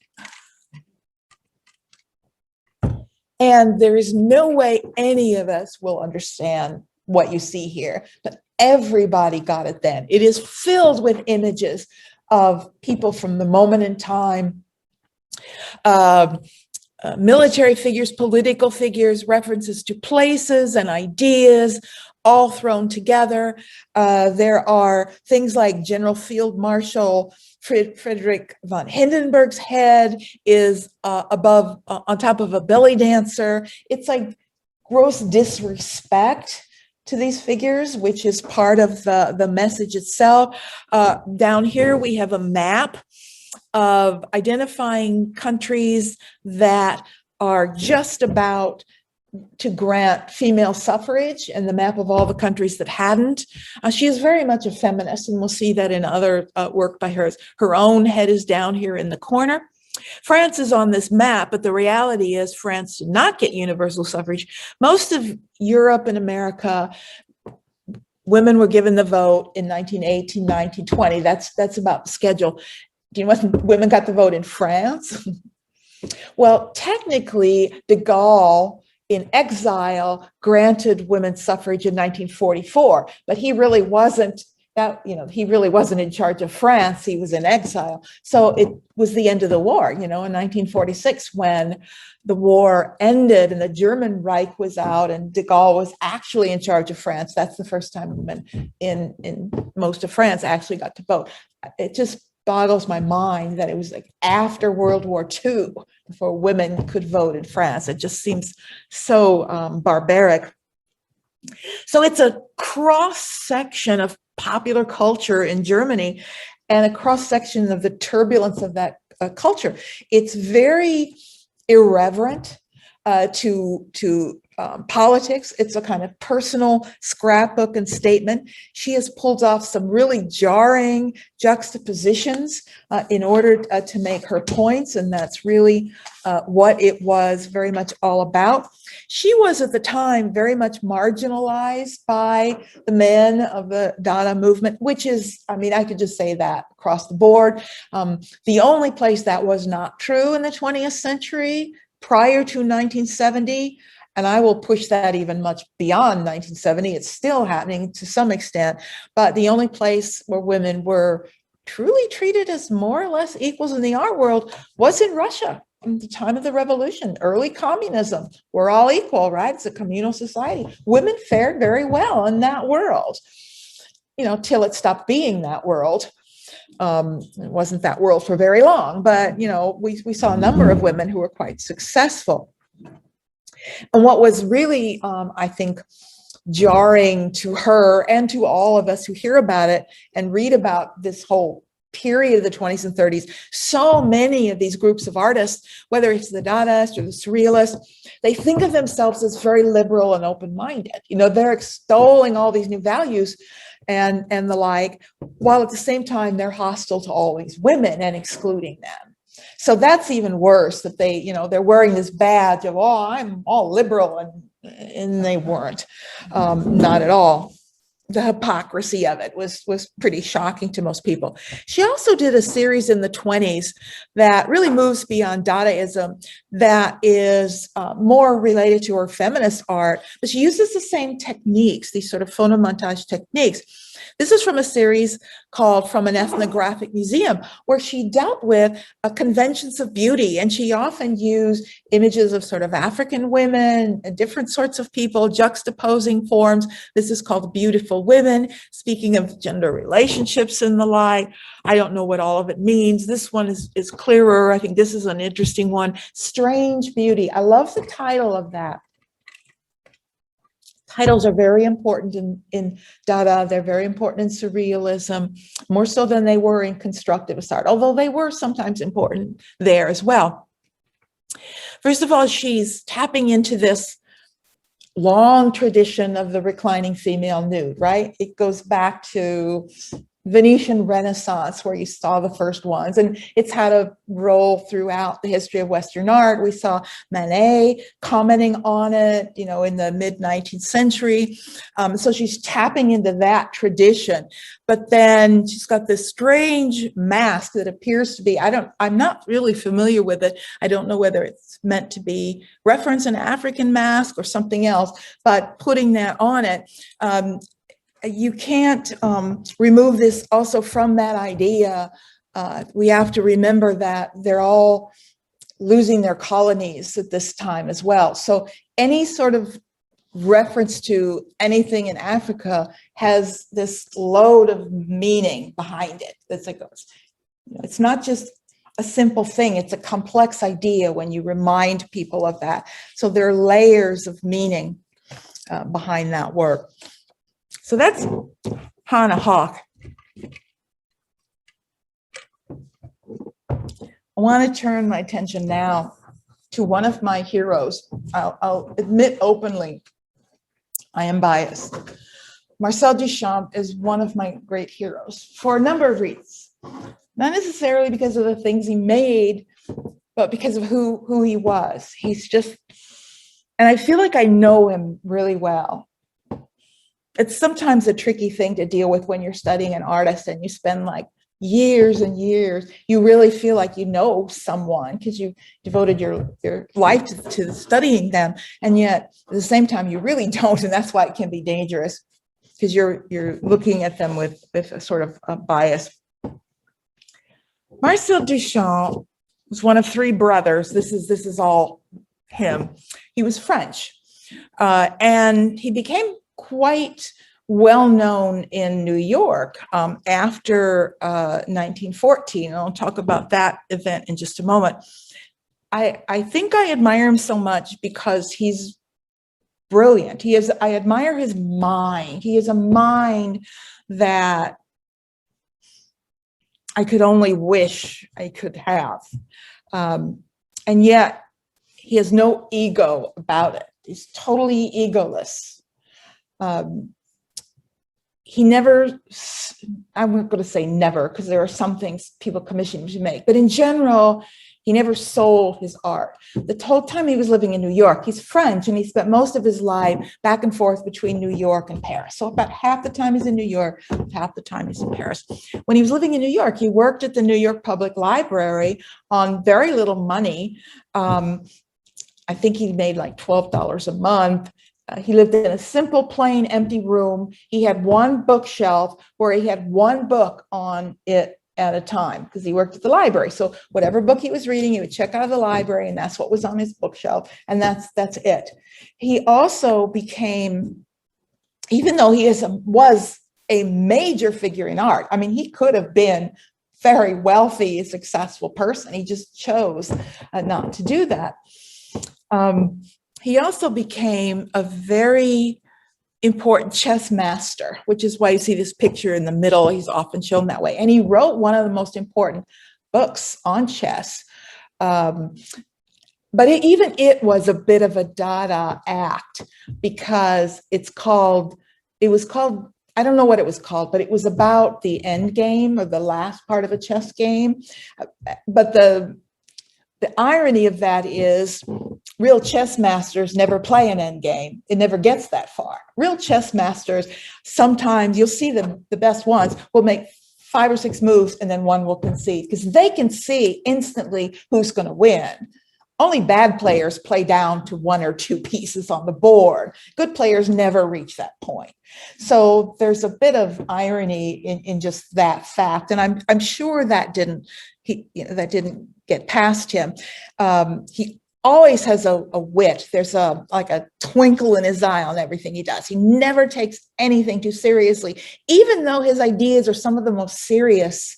And there is no way any of us will understand what you see here, but everybody got it then. It is filled with images of people from the moment in time, military figures, political figures, references to places and ideas, all thrown together. There are things like General Field Marshal Friedrich von Hindenburg's head is on top of a belly dancer. It's like gross disrespect to these figures, which is part of the message itself. Down here, we have a map of identifying countries that are just about to grant female suffrage and the map of all the countries that hadn't. She is very much a feminist, and we'll see that in other work by hers. Her own head is down here in the corner. France is on this map, but the reality is France did not get universal suffrage. Most of Europe and America, women were given the vote in 1918, 1920. That's about the schedule. Do you know when women got the vote in France? Well, technically, de Gaulle, in exile, granted women's suffrage in 1944, but he really wasn't in charge of France. He was in exile. So it was the end of the war, in 1946, when the war ended and the German Reich was out and de Gaulle was actually in charge of France. That's the first time women in most of France actually got to vote. It just boggles my mind that it was like after World War II before women could vote in France. It just seems so barbaric. So it's a cross section of popular culture in Germany and a cross section of the turbulence of that culture. It's very irreverent to politics. It's a kind of personal scrapbook and statement. She has pulled off some really jarring juxtapositions in order to make her points, and that's really what it was very much all about. She was at the time very much marginalized by the men of the Dada movement, which is, I could just say that across the board. The only place that was not true in the 20th century prior to 1970, and I will push that even much beyond 1970. It's still happening to some extent, but the only place where women were truly treated as more or less equals in the art world was in Russia. In the time of the revolution, early communism, we're all equal, right? It's a communal society. Women fared very well in that world, till it stopped being that world. It wasn't that world for very long, but, we saw a number of women who were quite successful. And what was really, I think, jarring to her and to all of us who hear about it and read about this whole period of the 20s and 30s, so many of these groups of artists, whether it's the Dadaists or the Surrealists, they think of themselves as very liberal and open-minded. They're extolling all these new values and the like, while at the same time they're hostile to all these women and excluding them. So that's even worse, that they're wearing this badge of, I'm all liberal, and they weren't, not at all. The hypocrisy of it was pretty shocking to most people. She also did a series in the 20s that really moves beyond Dadaism, that is more related to her feminist art, but she uses the same techniques, these sort of photomontage techniques. This is from a series called From an Ethnographic Museum, where she dealt with conventions of beauty, and she often used images of sort of African women and different sorts of people juxtaposing forms. This is called Beautiful Women, speaking of gender relationships and the like. I don't know what all of it means. This one is clearer. I think this is an interesting one. Strange Beauty. I love the title of that. Titles are very important in Dada. They're very important in Surrealism, more so than they were in Constructivist art, although they were sometimes important there as well. First of all, she's tapping into this long tradition of the reclining female nude, right? It goes back to Venetian Renaissance, where you saw the first ones, and it's had a role throughout the history of Western art. We saw Manet commenting on it, in the mid-19th century. So she's tapping into that tradition, but then she's got this strange mask that appears to be, I'm not really familiar with it. I don't know whether it's meant to be reference an African mask or something else, but putting that on it, you can't remove this also from that idea. We have to remember that they're all losing their colonies at this time as well. So any sort of reference to anything in Africa has this load of meaning behind it. It's not just a simple thing, it's a complex idea when you remind people of that. So there are layers of meaning behind that work. So that's Hannah Hawk. I want to turn my attention now to one of my heroes. I'll admit openly, I am biased. Marcel Duchamp is one of my great heroes for a number of reasons. Not necessarily because of the things he made, but because of who he was. He's just, and I feel like I know him really well. It's sometimes a tricky thing to deal with when you're studying an artist and you spend like years and years. You really feel like you know someone because you devoted your life to studying them. And yet at the same time, you really don't. And that's why it can be dangerous, because you're looking at them with a sort of a bias. Marcel Duchamp was one of three brothers. This is all him. He was French, and he became quite well known in New York after 1914. And I'll talk about that event in just a moment. I think I admire him so much because he's brilliant. I admire his mind. He has a mind that I could only wish I could have. And yet he has no ego about it. He's totally egoless. He never, I'm not going to say never, because there are some things people commission him to make, but in general, he never sold his art. The whole time he was living in New York, he's French, and he spent most of his life back and forth between New York and Paris. So about half the time he's in New York, half the time he's in Paris. When he was living in New York, he worked at the New York Public Library on very little money. I think he made like $12 a month. He lived in a simple, plain, empty room. He had one bookshelf where he had one book on it at a time because he worked at the library. So whatever book he was reading, he would check out of the library, and that's what was on his bookshelf, and that's it. He also became, even though he was a major figure in art, I mean, he could have been very wealthy, successful person. He just chose not to do that. He also became a very important chess master, which is why you see this picture in the middle. He's often shown that way. And he wrote one of the most important books on chess. But even it was a bit of a Dada act, because it was called, I don't know what it was called, but it was about the end game, or the last part of a chess game. But the irony of that is real chess masters never play an end game. It never gets that far. Real chess masters, sometimes you'll see them, the best ones will make 5 or 6 moves and then one will concede, because they can see instantly who's going to win. Only bad players play down to 1 or 2 pieces on the board. Good players never reach that point. So there's a bit of irony in just that fact. And I'm sure that didn't get past him. He always has a wit. There's like a twinkle in his eye on everything he does. He never takes anything too seriously, even though his ideas are some of the most serious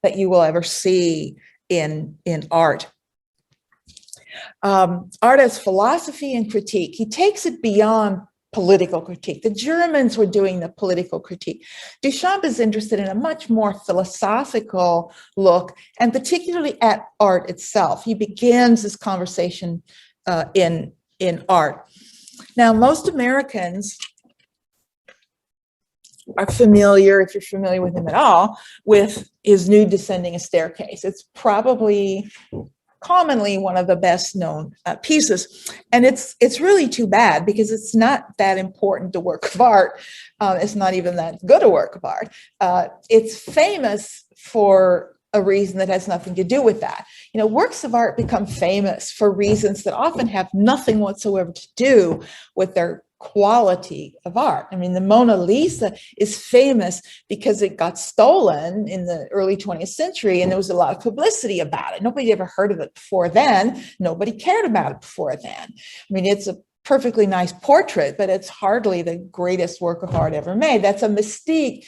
that you will ever see in art. Art as philosophy and critique. He takes it beyond political critique. The Germans were doing the political critique. Duchamp is interested in a much more philosophical look, and particularly at art itself. He begins this conversation in art. Now, most Americans are familiar, if you're familiar with him at all, with his Nude Descending a Staircase. It's probably commonly one of the best known pieces. And it's really too bad, because it's not that important a work of art. It's not even that good a work of art. It's famous for a reason that has nothing to do with that. You know, works of art become famous for reasons that often have nothing whatsoever to do with their quality of art. I mean, the Mona Lisa is famous because it got stolen in the early 20th century, and there was a lot of publicity about it. Nobody ever heard of it before then. Nobody cared about it before then. I mean, it's a perfectly nice portrait, but it's hardly the greatest work of art ever made. That's a mystique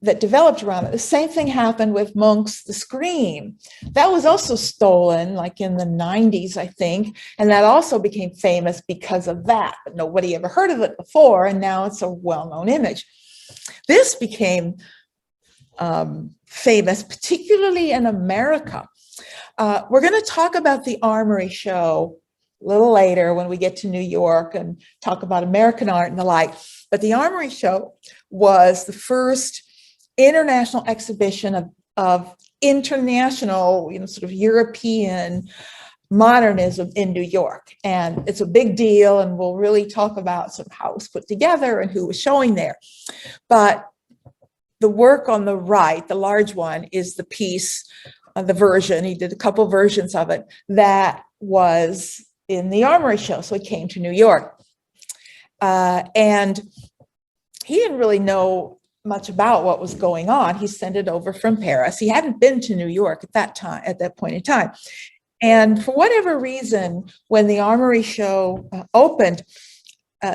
that developed around it. The same thing happened with Munch's The Scream. That was also stolen like in the 90s, I think. And that also became famous because of that. But nobody ever heard of it before. And now it's a well-known image. This became famous, particularly in America. We're going to talk about the Armory show a little later when we get to New York and talk about American art and the like. But the Armory show was the first international exhibition of international, sort of European modernism in New York. And it's a big deal. And we'll really talk about sort of how it was put together and who was showing there. But the work on the right, the large one, is the piece, the version. He did a couple versions of it that was in the Armory show. So he came to New York. And he didn't really know much about what was going on. He sent it over from Paris. He hadn't been to New York at that point in time. And for whatever reason, when the Armory show opened,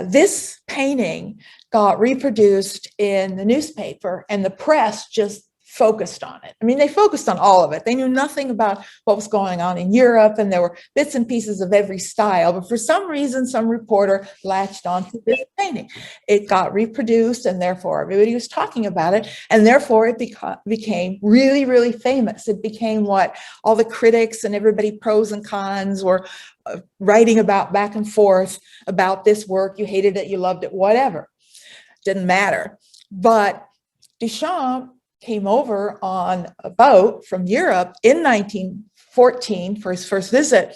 this painting got reproduced in the newspaper, and the press just focused on it. I mean, they focused on all of it. They knew nothing about what was going on in Europe, and there were bits and pieces of every style. But for some reason, some reporter latched onto this painting. It got reproduced, and therefore everybody was talking about it, and therefore it became really, really famous. It became what all the critics and everybody, pros and cons, were writing about back and forth about this work. You hated it, you loved it, whatever. Didn't matter. But Duchamp came over on a boat from Europe in 1914 for his first visit.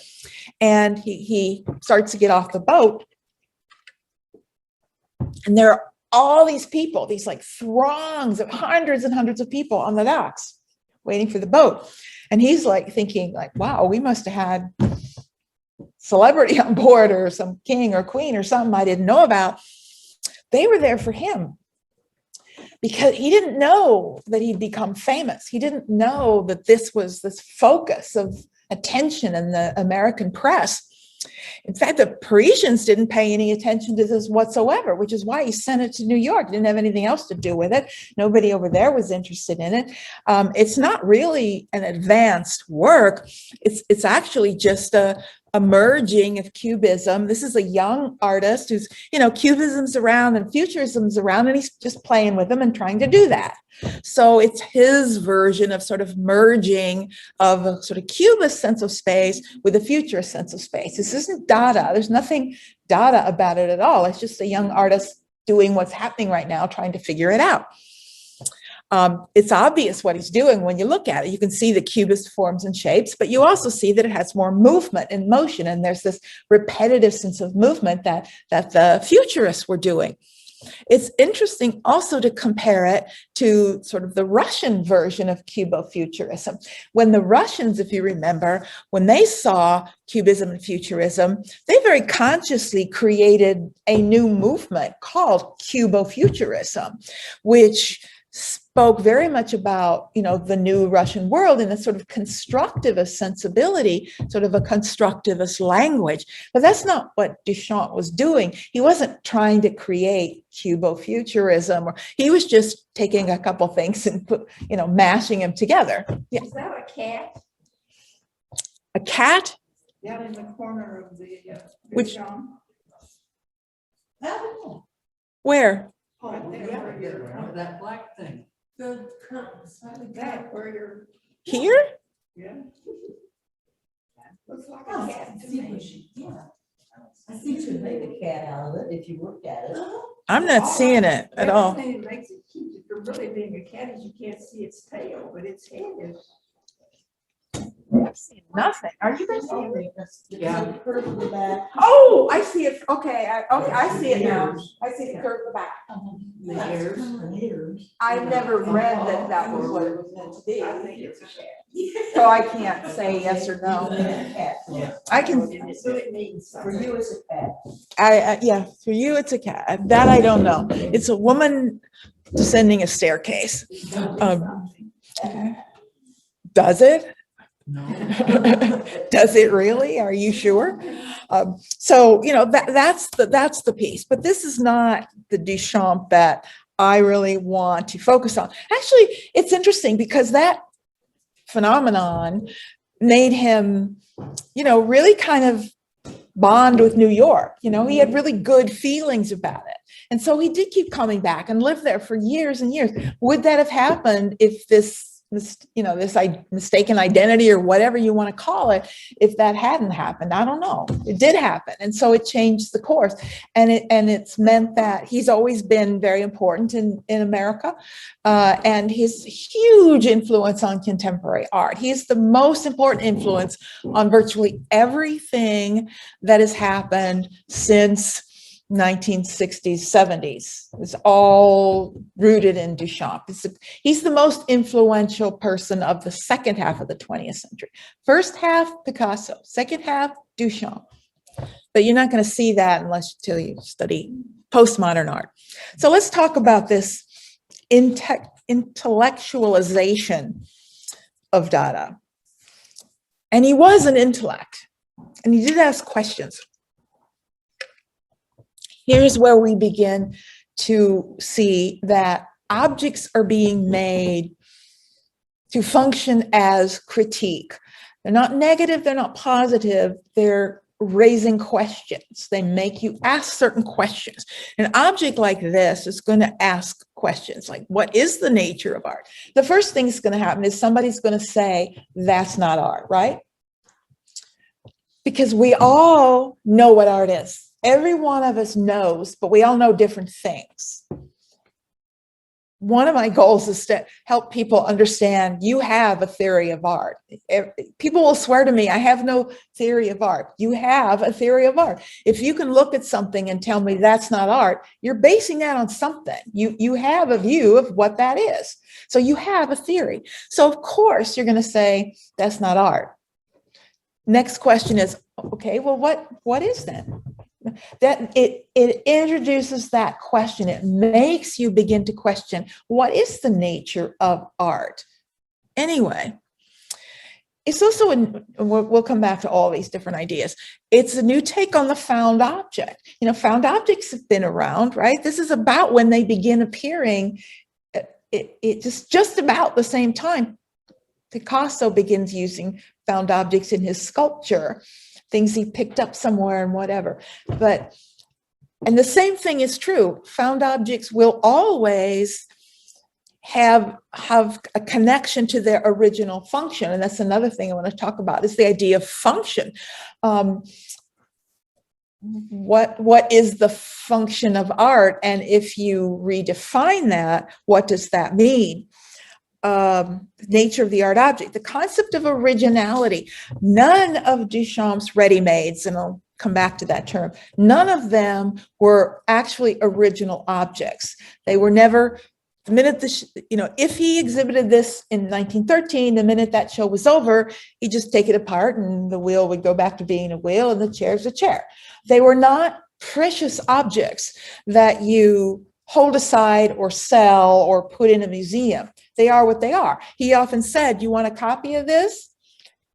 And he starts to get off the boat. And there are all these people, these like throngs of hundreds and hundreds of people on the docks waiting for the boat. And he's like thinking like, wow, we must have had celebrity on board, or some king or queen or something I didn't know about. They were there for him, because he didn't know that he'd become famous. He didn't know that this was this focus of attention in the American press. In fact, the Parisians didn't pay any attention to this whatsoever, which is why he sent it to New York. Didn't have anything else to do with it. Nobody over there was interested in it. It's not really an advanced work. It's actually just a merging of Cubism. This is a young artist who's, Cubism's around and Futurism's around, and he's just playing with them and trying to do that. So it's his version of sort of merging of a sort of Cubist sense of space with a Futurist sense of space. This isn't Dada. There's nothing Dada about it at all. It's just a young artist doing what's happening right now, trying to figure it out. It's obvious what he's doing when you look at it. You can see the Cubist forms and shapes, but you also see that it has more movement and motion, and there's this repetitive sense of movement that the Futurists were doing. It's interesting also to compare it to sort of the Russian version of Cubo-Futurism. When the Russians, if you remember, when they saw Cubism and Futurism, they very consciously created a new movement called Cubo-Futurism, which spoke very much about, the new Russian world in a sort of constructivist sensibility, sort of a constructivist language. But that's not what Duchamp was doing. He wasn't trying to create Cubo-Futurism, or he was just taking a couple things and mashing them together. Yeah. Is that a cat? A cat? Down in the corner of the Which- Duchamp. Where? Right there. That black thing. The curtain, slightly back where you're, Here? yeah. Looks like a cat to me. I think you could make a cat out of it if you looked at it. I'm not seeing it at all. Everything that makes it cute, if you're really being a cat, is you can't see its tail, but its head is. Nothing. Are you guys seeing it? Yeah. Curve in the back. Oh, I see it. Okay, I see it now. I see the curve of the back. The hairs and ears. I never read that was what it was meant to be. I think it's a cat. So I can't say yes or no. Cat. I can, So it means For something. you, it's a cat. yeah, for you, it's a cat. That I don't know. It's a woman descending a staircase. Does it? No. Does it really? Are you sure? So, that's the piece, but this is not the Duchamp that I really want to focus on. Actually, it's interesting because that phenomenon made him, really kind of bond with New York. He had really good feelings about it. And so he did keep coming back and lived there for years and years. Would that have happened if this this mistaken identity or whatever you want to call it, if that hadn't happened. I don't know. It did happen. And so it changed the course. And it's meant that he's always been very important in America. And his huge influence on contemporary art. He's the most important influence on virtually everything that has happened since 1960s, 70s. It's all rooted in Duchamp. He's the most influential person of the second half of the 20th century. First half, Picasso. Second half, Duchamp. But you're not going to see that until you study postmodern art. So let's talk about this intellectualization of Dada. And he was an intellect, and he did ask questions. Here's where we begin to see that objects are being made to function as critique. They're not negative, they're not positive, they're raising questions. They make you ask certain questions. An object like this is going to ask questions like, what is the nature of art? The first thing that's going to happen is somebody's going to say, that's not art, right? Because we all know what art is. Every one of us knows, but we all know different things. One of my goals is to help people understand you have a theory of art. People will swear to me, I have no theory of art. You have a theory of art. If you can look at something and tell me that's not art, you're basing that on something. You have a view of what that is. So you have a theory. So of course you're going to say that's not art. Next question is, okay, well, what is then? That it introduces that question. It makes you begin to question, what is the nature of art? Anyway, it's also, we'll come back to all these different ideas. It's a new take on the found object. Found objects have been around, right? This is about when they begin appearing. It's just about the same time Picasso begins using found objects in his sculpture. Things he picked up somewhere and whatever. And the same thing is true. Found objects will always have a connection to their original function. And that's another thing I want to talk about, is the idea of function. What is the function of art? And if you redefine that, what does that mean? Nature of the art object, the concept of originality. None of Duchamp's ready-mades, and I'll come back to that term, none of them were actually original objects. They were never, the minute if he exhibited this in 1913, the minute that show was over, he'd just take it apart and the wheel would go back to being a wheel and the chair's a chair. They were not precious objects that you hold aside or sell or put in a museum. They are what they are. He often said, you want a copy of this?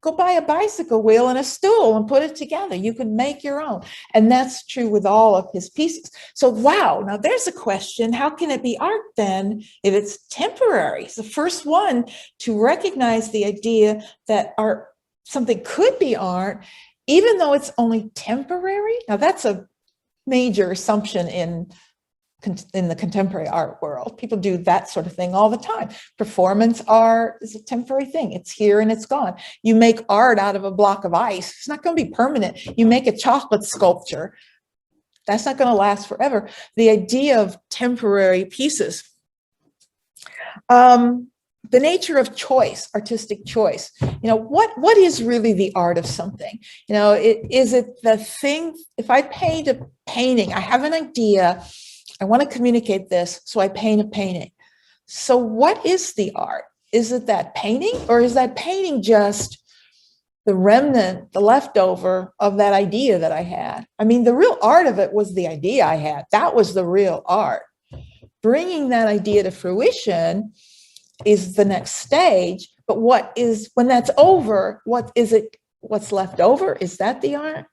Go buy a bicycle wheel and a stool and put it together. You can make your own. And that's true with all of his pieces. So, wow, now there's a question. How can it be art then if it's temporary? It's the first one to recognize the idea that art, something could be art, even though it's only temporary. Now that's a major assumption in the contemporary art world. People do that sort of thing all the time. Performance art is a temporary thing. It's here and it's gone. You make art out of a block of ice. It's not going to be permanent. You make a chocolate sculpture. That's not going to last forever. The idea of temporary pieces. The nature of choice, artistic choice. What is really the art of something? Is it the thing? If I paint a painting, I have an idea, I want to communicate this, so I paint a painting. So what is the art? Is it that painting, or is that painting just the remnant, the leftover of that idea that I had? I mean, the real art of it was the idea I had. That was the real art. Bringing that idea to fruition is the next stage. But when that's over, what is it? What's left over? Is that the art?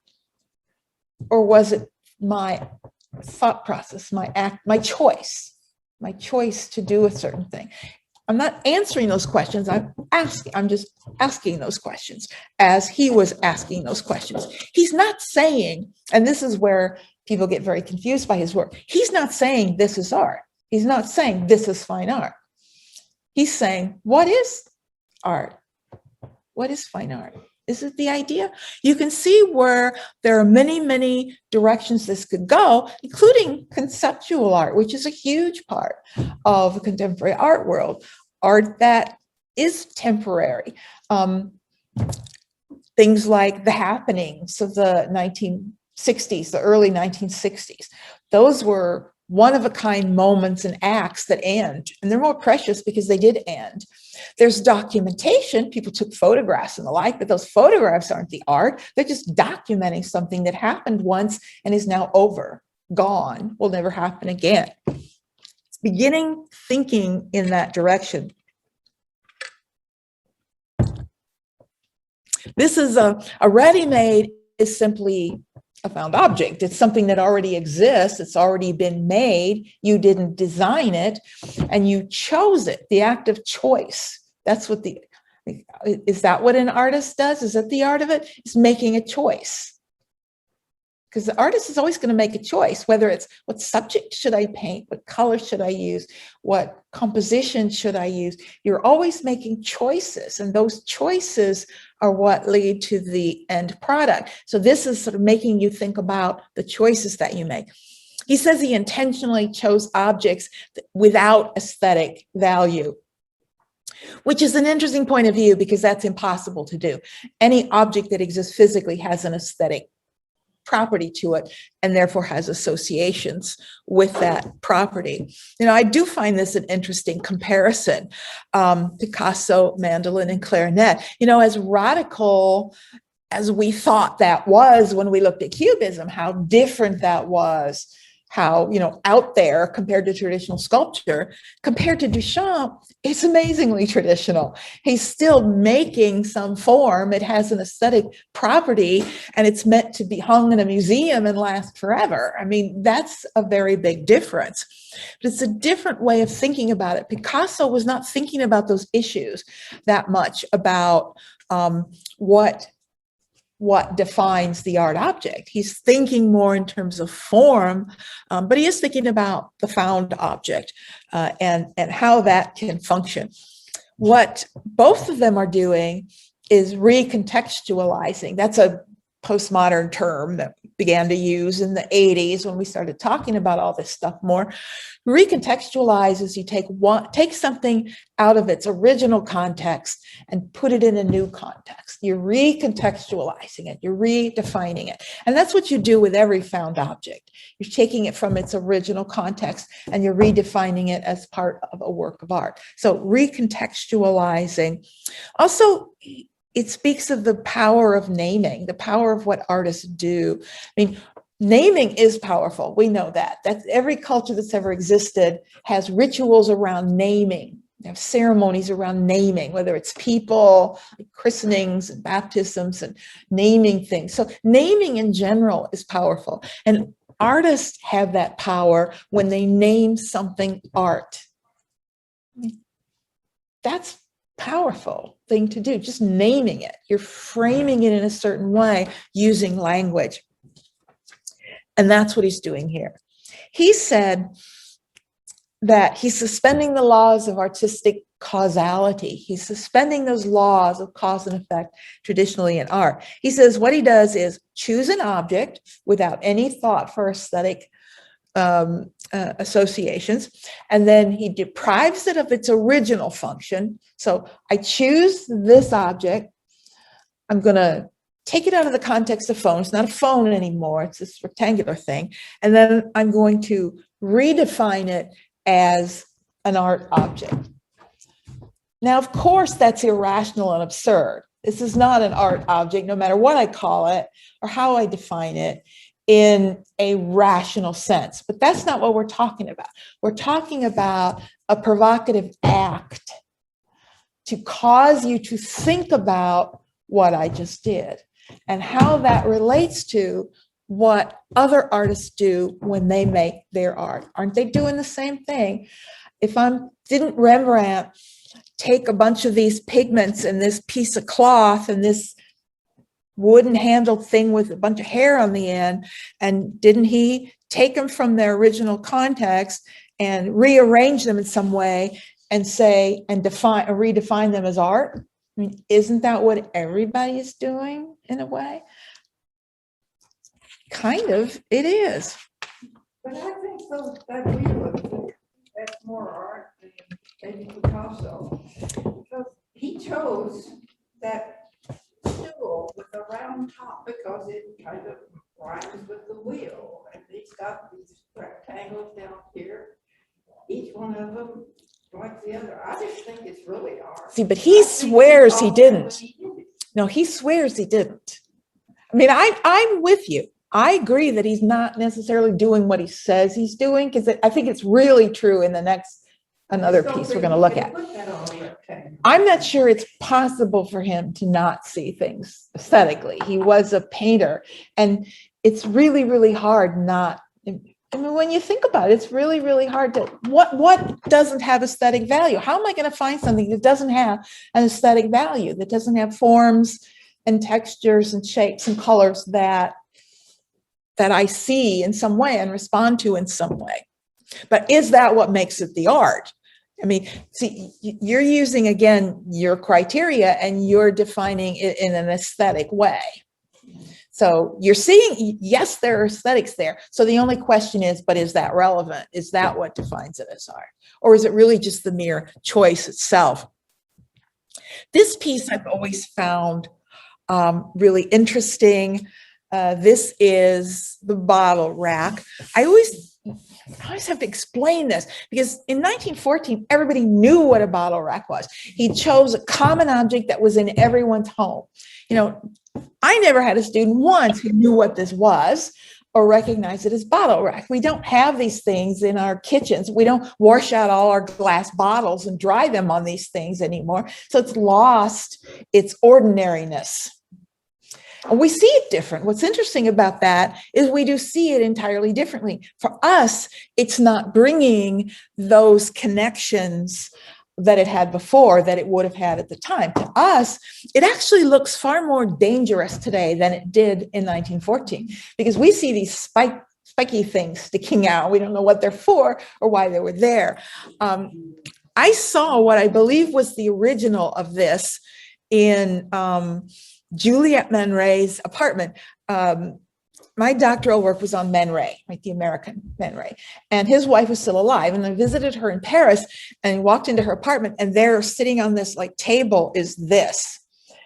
Or was it my thought process, my act, my choice to do a certain thing? I'm not answering those questions. I'm just asking those questions as he was asking those questions. He's not saying, and this is where people get very confused by his work. He's not saying this is art. He's not saying this is fine art. He's saying, what is art? What is fine art? Is it the idea? You can see where there are many, many directions this could go, including conceptual art, which is a huge part of the contemporary art world, art that is temporary. Things like the happenings of the 1960s, the early 1960s, those were one-of-a-kind moments and acts that end, and they're more precious because they did end. There's documentation, people took photographs and the like, but those photographs aren't the art. They're just documenting something that happened once and is now over, gone, will never happen again. It's beginning thinking in that direction. This is a ready-made is simply a found object. It's something that already exists. It's already been made. You didn't design it and you chose it, the act of choice. That's what is that what an artist does? Is that the art of it? It's making a choice. Because the artist is always going to make a choice, whether it's what subject should I paint, what color should I use, what composition should I use. You're always making choices, and those choices are what lead to the end product. So this is sort of making you think about the choices that you make. He says he intentionally chose objects without aesthetic value, which is an interesting point of view because that's impossible to do. Any object that exists physically has an aesthetic property to it and therefore has associations with that property. You know, I do find this an interesting comparison. Picasso, mandolin, and clarinet, you know, as radical as we thought that was when we looked at Cubism, how different that was, how, you know, out there compared to traditional sculpture, compared to Duchamp, it's amazingly traditional. He's still making some form. It has an aesthetic property and it's meant to be hung in a museum and last forever. I mean, that's a very big difference. But it's a different way of thinking about it. Picasso was not thinking about those issues that much about what defines the art object. He's thinking more in terms of form, but he is thinking about the found object and how that can function. What both of them are doing is recontextualizing. That's a postmodern term that we began to use in the 80s when we started talking about all this stuff more. Recontextualize is you take something out of its original context and put it in a new context. You're recontextualizing it, you're redefining it. And that's what you do with every found object. You're taking it from its original context and you're redefining it as part of a work of art. So recontextualizing. Also, it speaks of the power of naming, the power of what artists do. I mean, naming is powerful. We know that. That's every culture that's ever existed has rituals around naming. They have ceremonies around naming, whether it's people, like christenings and baptisms and naming things. So naming in general is powerful. And artists have that power when they name something art. That's powerful thing to do, just naming it. You're framing it in a certain way using language. And that's what he's doing here. He said that he's suspending the laws of artistic causality. He's suspending those laws of cause and effect traditionally in art. He says what he does is choose an object without any thought for aesthetic associations, and then he deprives it of its original function. So I choose this object. I'm going to take it out of the context of phone. It's not a phone anymore. It's this rectangular thing. And then I'm going to redefine it as an art object. Now, of course, that's irrational and absurd. This is not an art object, no matter what I call it or how I define it in a rational sense. But that's not what we're talking about. We're talking about a provocative act to cause you to think about what I just did and how that relates to what other artists do when they make their art. Aren't they doing the same thing? Didn't Rembrandt take a bunch of these pigments and this piece of cloth and this wooden handled thing with a bunch of hair on the end, and didn't he take them from their original context and rearrange them in some way and say and redefine them as art? mean, isn't that what everybody is doing in a way? Kind of, it is. But I think those, that wheel, that's more art than maybe Picasso. Because he chose that stool with a round top because it kind of rhymes with the wheel. And he's got these rectangles down here, each one of them like the other. I just think it's really art. See, but he I think swears he thought that when didn't. he did it. No, he swears he didn't. I mean, I'm with you. I agree that he's not necessarily doing what he says he's doing, because I think it's really true in the next, another Don't piece we're think going to you look can at. put that on a rectangle. I'm not sure it's possible for him to not see things aesthetically. He was a painter, and it's really, really hard not. I mean, when you think about it, it's really, really hard to, what doesn't have aesthetic value? How am I going to find something that doesn't have an aesthetic value, that doesn't have forms and textures and shapes and colors that I see in some way and respond to in some way? But is that what makes it the art? I mean, see, you're using, again, your criteria, and you're defining it in an aesthetic way. So you're seeing, yes, there are aesthetics there. So the only question is, but is that relevant? Is that what defines it as art? Or is it really just the mere choice itself? This piece I've always found really interesting. This is the bottle rack. I always have to explain this, because in 1914, everybody knew what a bottle rack was. He chose a common object that was in everyone's home. You know, I never had a student once who knew what this was or recognized it as bottle rack. We don't have these things in our kitchens. We don't wash out all our glass bottles and dry them on these things anymore. So it's lost its ordinariness. And we see it different. What's interesting about that is we do see it entirely differently. For us, it's not bringing those connections that it had before that it would have had at the time. To us, it actually looks far more dangerous today than it did in 1914, because we see these spiky things sticking out. We don't know what they're for or why they were there. I saw what I believe was the original of this in Juliet Man Ray's apartment. My doctoral work was on Man Ray, right, the American Man Ray, and his wife was still alive. And I visited her in Paris and walked into her apartment, and there, sitting on this like table, is this.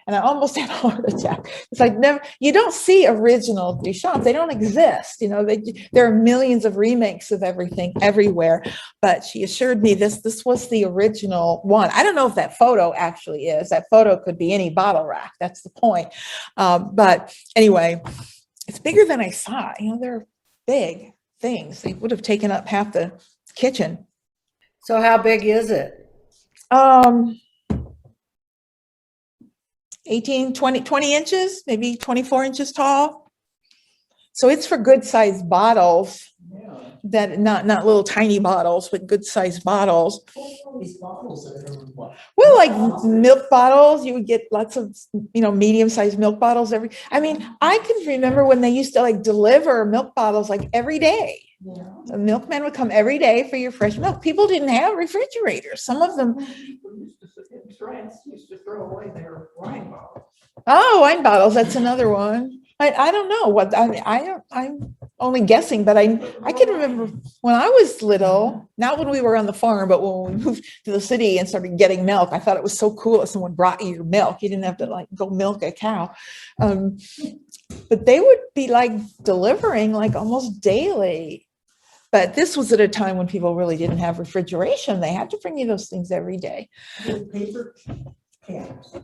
And I almost had a heart attack. It's like, never, you don't see original Duchamp. They don't exist. You know, there are millions of remakes of everything everywhere. But she assured me this was the original one. I don't know if that photo actually is. That photo could be any bottle rack. That's the point. But anyway, it's bigger than I thought. You know, they're big things. They would have taken up half the kitchen. So how big is it? 18, 20 inches, maybe 24 inches tall. So it's for good sized bottles, that not little tiny bottles, but good sized bottles. These bottles that are what? Well, like milk bottles, you would get lots of, medium sized milk bottles I mean, I can remember when they used to like deliver milk bottles like every day. Yeah. The milkman would come every day for your fresh milk. People didn't have refrigerators. Some of them. People in France used to throw away their wine bottles. Oh, wine bottles. That's another one. I don't know what I'm only guessing, but I can remember when I was little, not when we were on the farm, but when we moved to the city and started getting milk. I thought it was so cool if someone brought you your milk. You didn't have to like go milk a cow. But they would be like delivering like almost daily. But this was at a time when people really didn't have refrigeration. They had to bring you those things every day. With paper caps.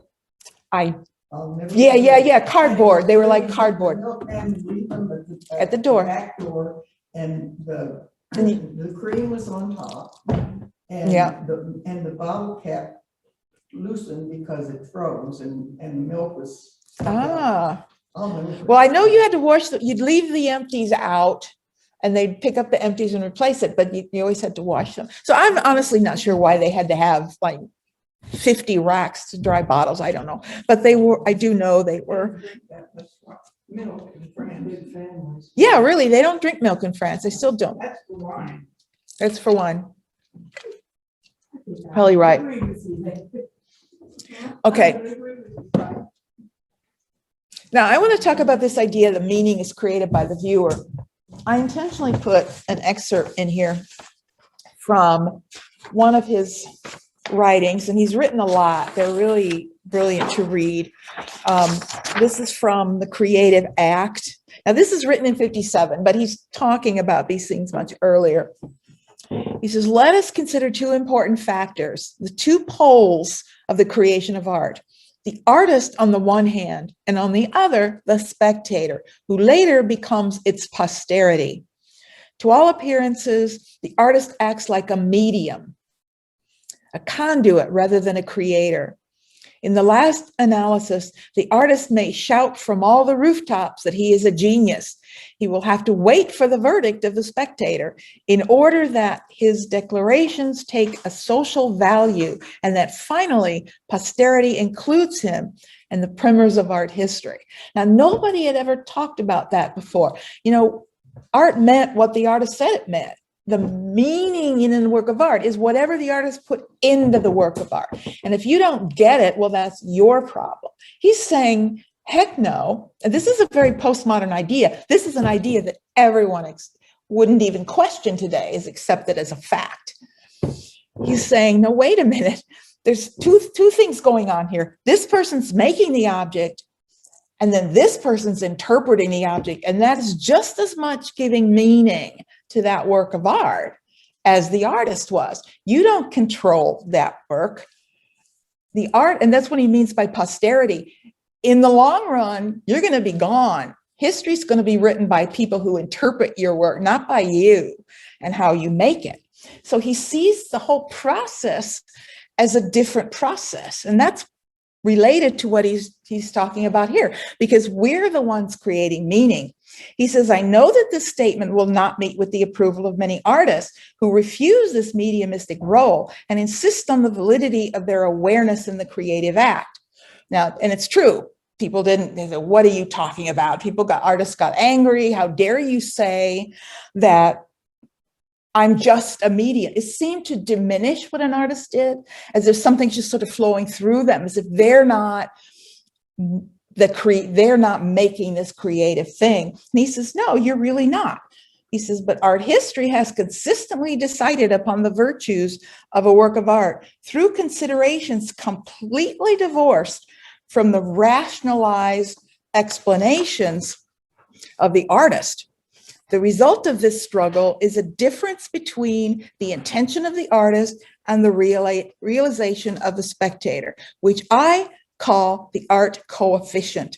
Yeah, cardboard. They were like cardboard. And leave them At the door. Back door, and the And cream was on top. And Yeah. the bottle cap loosened because it froze, and the milk was. Well, I know you had to wash, you'd leave the empties out and they'd pick up the empties and replace it, but you always had to wash them. So I'm honestly not sure why they had to have like 50 racks to dry bottles. I don't know, but I do know they were. Milk in France. Yeah, really, they don't drink milk in France. They still don't. That's the wine. That's for one. Probably right. Okay. I would agree with you, right? Now, I want to talk about this idea that meaning is created by the viewer. I intentionally put an excerpt in here from one of his writings, and he's written a lot. They're really brilliant to read. This is from The Creative Act. Now, this is written in 57, but he's talking about these things much earlier. He says, let us consider two important factors, the two poles of the creation of art. The artist on the one hand, and on the other, the spectator, who later becomes its posterity. To all appearances, the artist acts like a medium, a conduit rather than a creator. In the last analysis, the artist may shout from all the rooftops that he is a genius. He will have to wait for the verdict of the spectator in order that his declarations take a social value and that finally posterity includes him in the primers of art history. Now, nobody had ever talked about that before. You know, art meant what the artist said it meant. The meaning in the work of art is whatever the artist put into the work of art. And if you don't get it, well, that's your problem. He's saying, heck no. And this is a very postmodern idea. This is an idea that everyone wouldn't even question today, is accepted as a fact. He's saying, no, wait a minute. There's two things going on here. This person's making the object, and then this person's interpreting the object. And that is just as much giving meaning to that work of art as the artist was. You don't control that work. The art, and that's what he means by posterity. In the long run, you're going to be gone. History's going to be written by people who interpret your work, not by you and how you make it. So he sees the whole process as a different process. And that's related to what he's talking about here, because we're the ones creating meaning. He says, I know that this statement will not meet with the approval of many artists who refuse this mediumistic role and insist on the validity of their awareness in the creative act. Now, and it's true, people didn't, they said, what are you talking about? Artists got angry. How dare you say that I'm just a medium? It seemed to diminish what an artist did, as if something's just sort of flowing through them, as if they're not making this creative thing. And he says, no, you're really not. He says, but art history has consistently decided upon the virtues of a work of art through considerations completely divorced from the rationalized explanations of the artist. The result of this struggle is a difference between the intention of the artist and the realization of the spectator, which I call the art coefficient.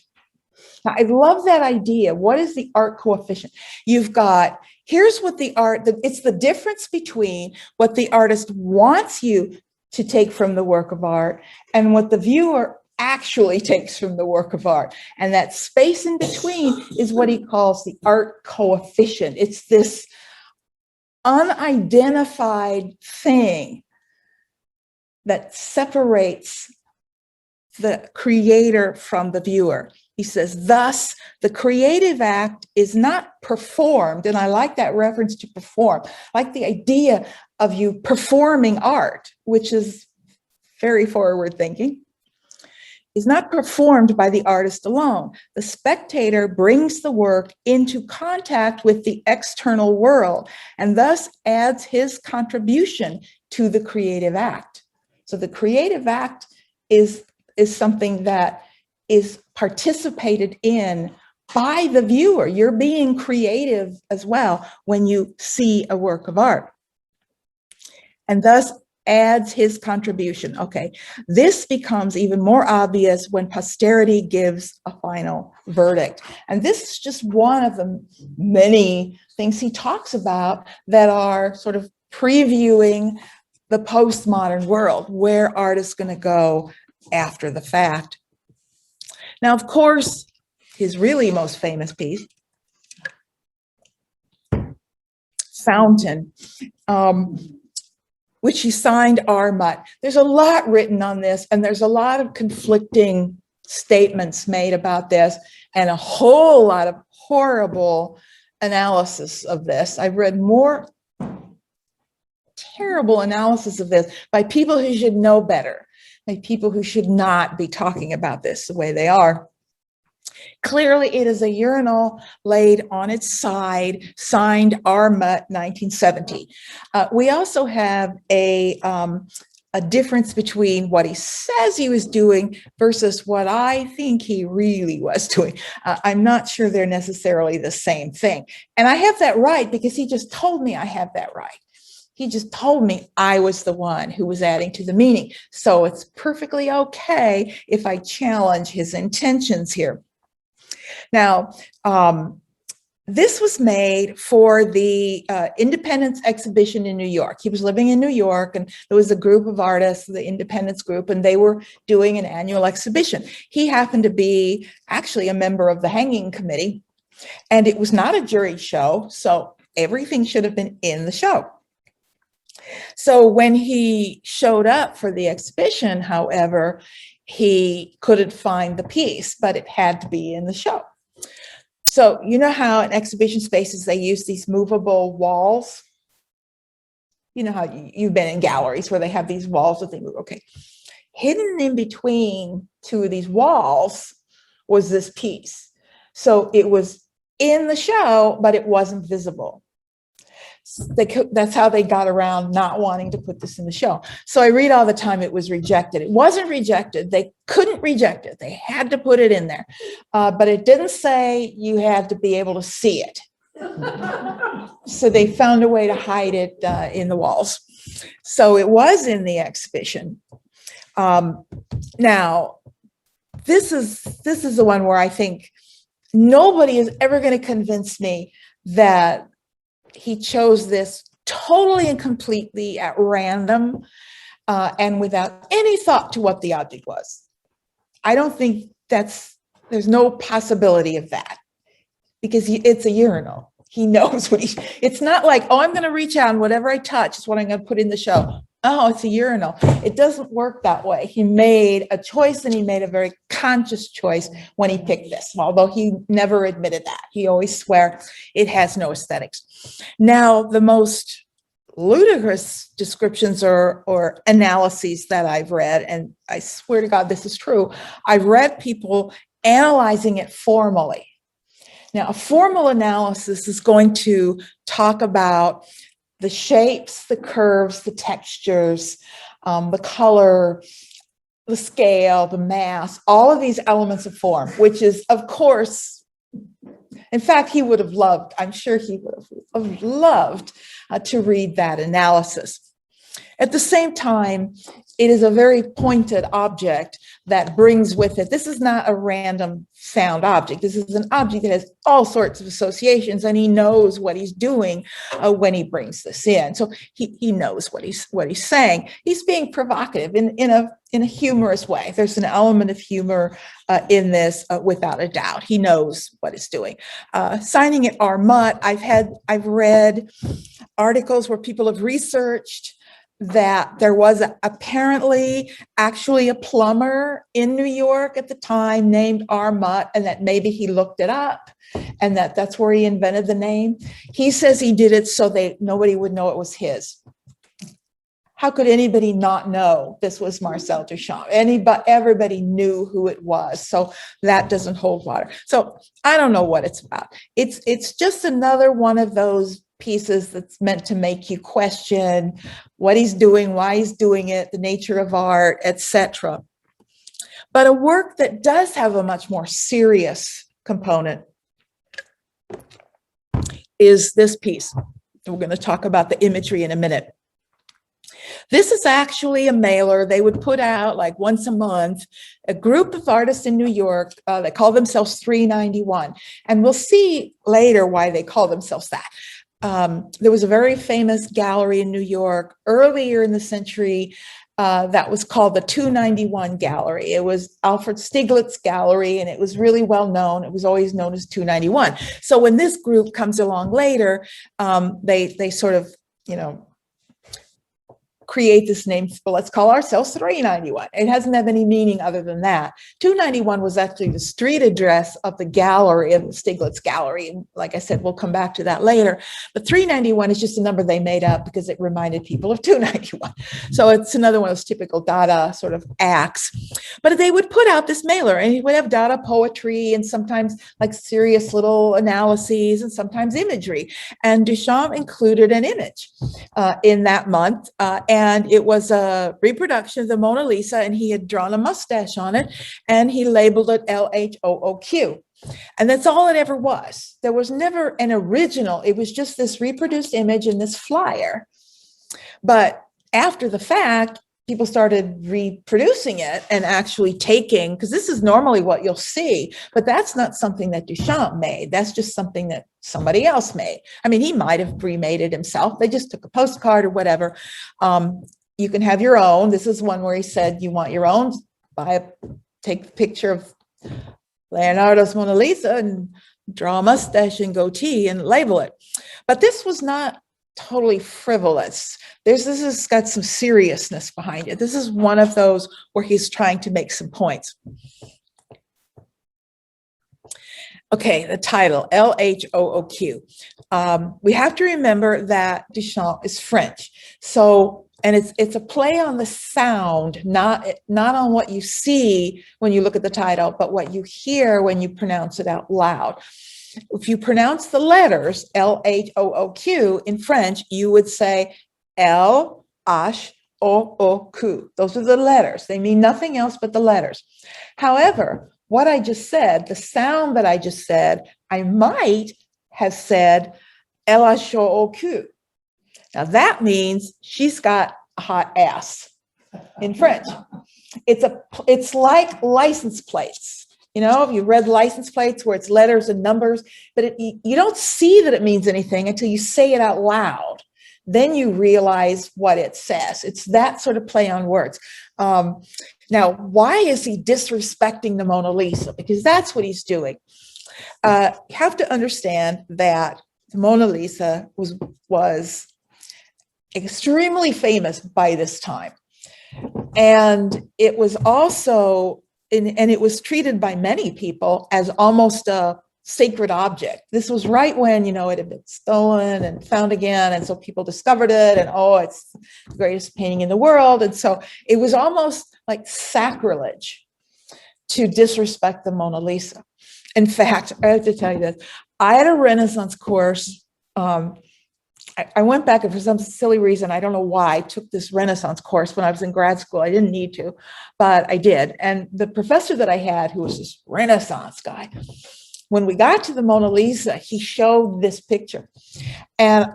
Now, I love that idea. What is the art coefficient? You've got, here's what it's the difference between what the artist wants you to take from the work of art and what the viewer actually takes from the work of art. And that space in between is what he calls the art coefficient. It's this unidentified thing that separates the creator from the viewer. He says, thus, the creative act is not performed, and I like that reference to perform, like the idea of you performing art, which is very forward thinking, is not performed by the artist alone. The spectator brings the work into contact with the external world and thus adds his contribution to the creative act. So the creative act is something that is participated in by the viewer. You're being creative as well when you see a work of art, and thus adds his contribution. Okay, this becomes even more obvious when posterity gives a final verdict. And this is just one of the many things he talks about that are sort of previewing the postmodern world, where art is going to go after the fact. Now, of course, his really most famous piece, Fountain, which he signed R. Mutt. There's a lot written on this, and there's a lot of conflicting statements made about this, and a whole lot of horrible analysis of this. I've read more terrible analysis of this by people who should know better, by people who should not be talking about this the way they are. Clearly, it is a urinal laid on its side, signed R. Mutt, 1970. We also have a difference between what he says he was doing versus what I think he really was doing. I'm not sure they're necessarily the same thing. And I have that right because he just told me I have that right. He just told me I was the one who was adding to the meaning. So it's perfectly okay if I challenge his intentions here. Now, this was made for the Independence exhibition in New York. He was living in New York, and there was a group of artists, the Independence group, and they were doing an annual exhibition. He happened to be actually a member of the hanging committee, and it was not a jury show, so everything should have been in the show. So when he showed up for the exhibition, however, he couldn't find the piece, but it had to be in the show. So you know how in exhibition spaces, they use these movable walls? You know how you've been in galleries where they have these walls that they move. Okay. Hidden in between two of these walls was this piece. So it was in the show, but it wasn't visible. That's how they got around not wanting to put this in the show. So I read all the time it was rejected. It wasn't rejected. They couldn't reject it. They had to put it in there. But it didn't say you had to be able to see it. So they found a way to hide it in the walls. So it was in the exhibition. Now, this is the one where I think nobody is ever going to convince me that he chose this totally and completely at random and without any thought to what the object was. I don't think there's no possibility of that because it's a urinal. He knows what it's not like, oh, I'm going to reach out and whatever I touch is what I'm going to put in the show. Oh, it's a urinal. It doesn't work that way. He made a choice, and he made a very conscious choice when he picked this, although he never admitted that. He always swore it has no aesthetics. Now, the most ludicrous descriptions or analyses that I've read, and I swear to God, this is true, I've read people analyzing it formally. Now, a formal analysis is going to talk about the shapes, the curves, the textures, the color, the scale, the mass, all of these elements of form, which is, of course, in fact, he would have loved, I'm sure he would have loved to read that analysis. At the same time, it is a very pointed object that brings with it, this is not a random found object. This is an object that has all sorts of associations, and he knows what he's doing when he brings this in. So he knows what he's saying. He's being provocative in a humorous way. There's an element of humor in this without a doubt. He knows what he's doing. Signing it R. Mutt, I've read articles where people have researched that there was apparently actually a plumber in New York at the time named R. Mutt, and that maybe he looked it up and that's where he invented the name. He says he did it so nobody would know it was his. How could anybody not know this was Marcel Duchamp? Everybody knew who it was, so that doesn't hold water. So I don't know what it's about. It's just another one of those pieces that's meant to make you question what he's doing, why he's doing it, the nature of art, etc. But a work that does have a much more serious component is this piece. We're going to talk about the imagery in a minute. This is actually a mailer they would put out like once a month, a group of artists in New York that call themselves 391. And we'll see later why they call themselves that. There was a very famous gallery in New York earlier in the century that was called the 291 Gallery. It was Alfred Stieglitz's gallery, and it was really well known. It was always known as 291. So when this group comes along later, they sort of, create this name, well, let's call ourselves 391. It doesn't have any meaning other than that. 291 was actually the street address of the gallery, of the Stieglitz Gallery. And like I said, we'll come back to that later. But 391 is just a number they made up because it reminded people of 291. So it's another one of those typical Dada sort of acts. But they would put out this mailer, and he would have Dada poetry and sometimes like serious little analyses and sometimes imagery. And Duchamp included an image in that month, and it was a reproduction of the Mona Lisa, and he had drawn a mustache on it, and he labeled it LHOOQ. And that's all it ever was. There was never an original. It was just this reproduced image in this flyer. But after the fact, people started reproducing it and actually taking, because this is normally what you'll see, but that's not something that Duchamp made. That's just something that somebody else made. I mean, he might have remade it himself. They just took a postcard or whatever. You can have your own. This is one where he said, you want your own, take the picture of Leonardo's Mona Lisa and draw a mustache and goatee and label it. But this was not totally frivolous. This has got some seriousness behind it. This is one of those where he's trying to make some points. Okay, the title, LHOOQ. We have to remember that Duchamp is French. So, and it's a play on the sound, not on what you see when you look at the title, but what you hear when you pronounce it out loud. If you pronounce the letters LHOOQ in French, you would say LHOOQ. Those are the letters. They mean nothing else but the letters. However, what I just said, the sound that I just said, I might have said LHOOQ. Now that means she's got a hot ass in French. It's like license plates. You know, you read license plates where it's letters and numbers, but you don't see that it means anything until you say it out loud. Then you realize what it says. It's that sort of play on words. Now, why is he disrespecting the Mona Lisa? Because that's what he's doing. You have to understand that the Mona Lisa was extremely famous by this time. And it was also, and it was treated by many people as almost a sacred object. This was right when, you know, it had been stolen and found again. And so people discovered it and, oh, it's the greatest painting in the world. And so it was almost like sacrilege to disrespect the Mona Lisa. In fact, I have to tell you this, I had a Renaissance course. I went back and for some silly reason, I don't know why, I took this Renaissance course when I was in grad school. I didn't need to, but I did. And the professor that I had, who was this Renaissance guy, when we got to the Mona Lisa, he showed this picture. And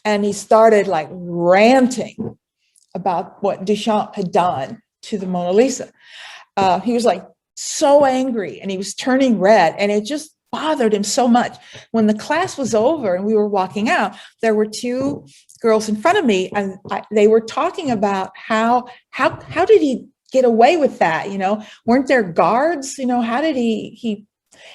he started like ranting about what Duchamp had done to the Mona Lisa. He was like so angry and he was turning red, and it just bothered him so much. When the class was over and we were walking out, there were two girls in front of me, and they were talking about how did he get away with that? You know, weren't there guards? You know, how did he?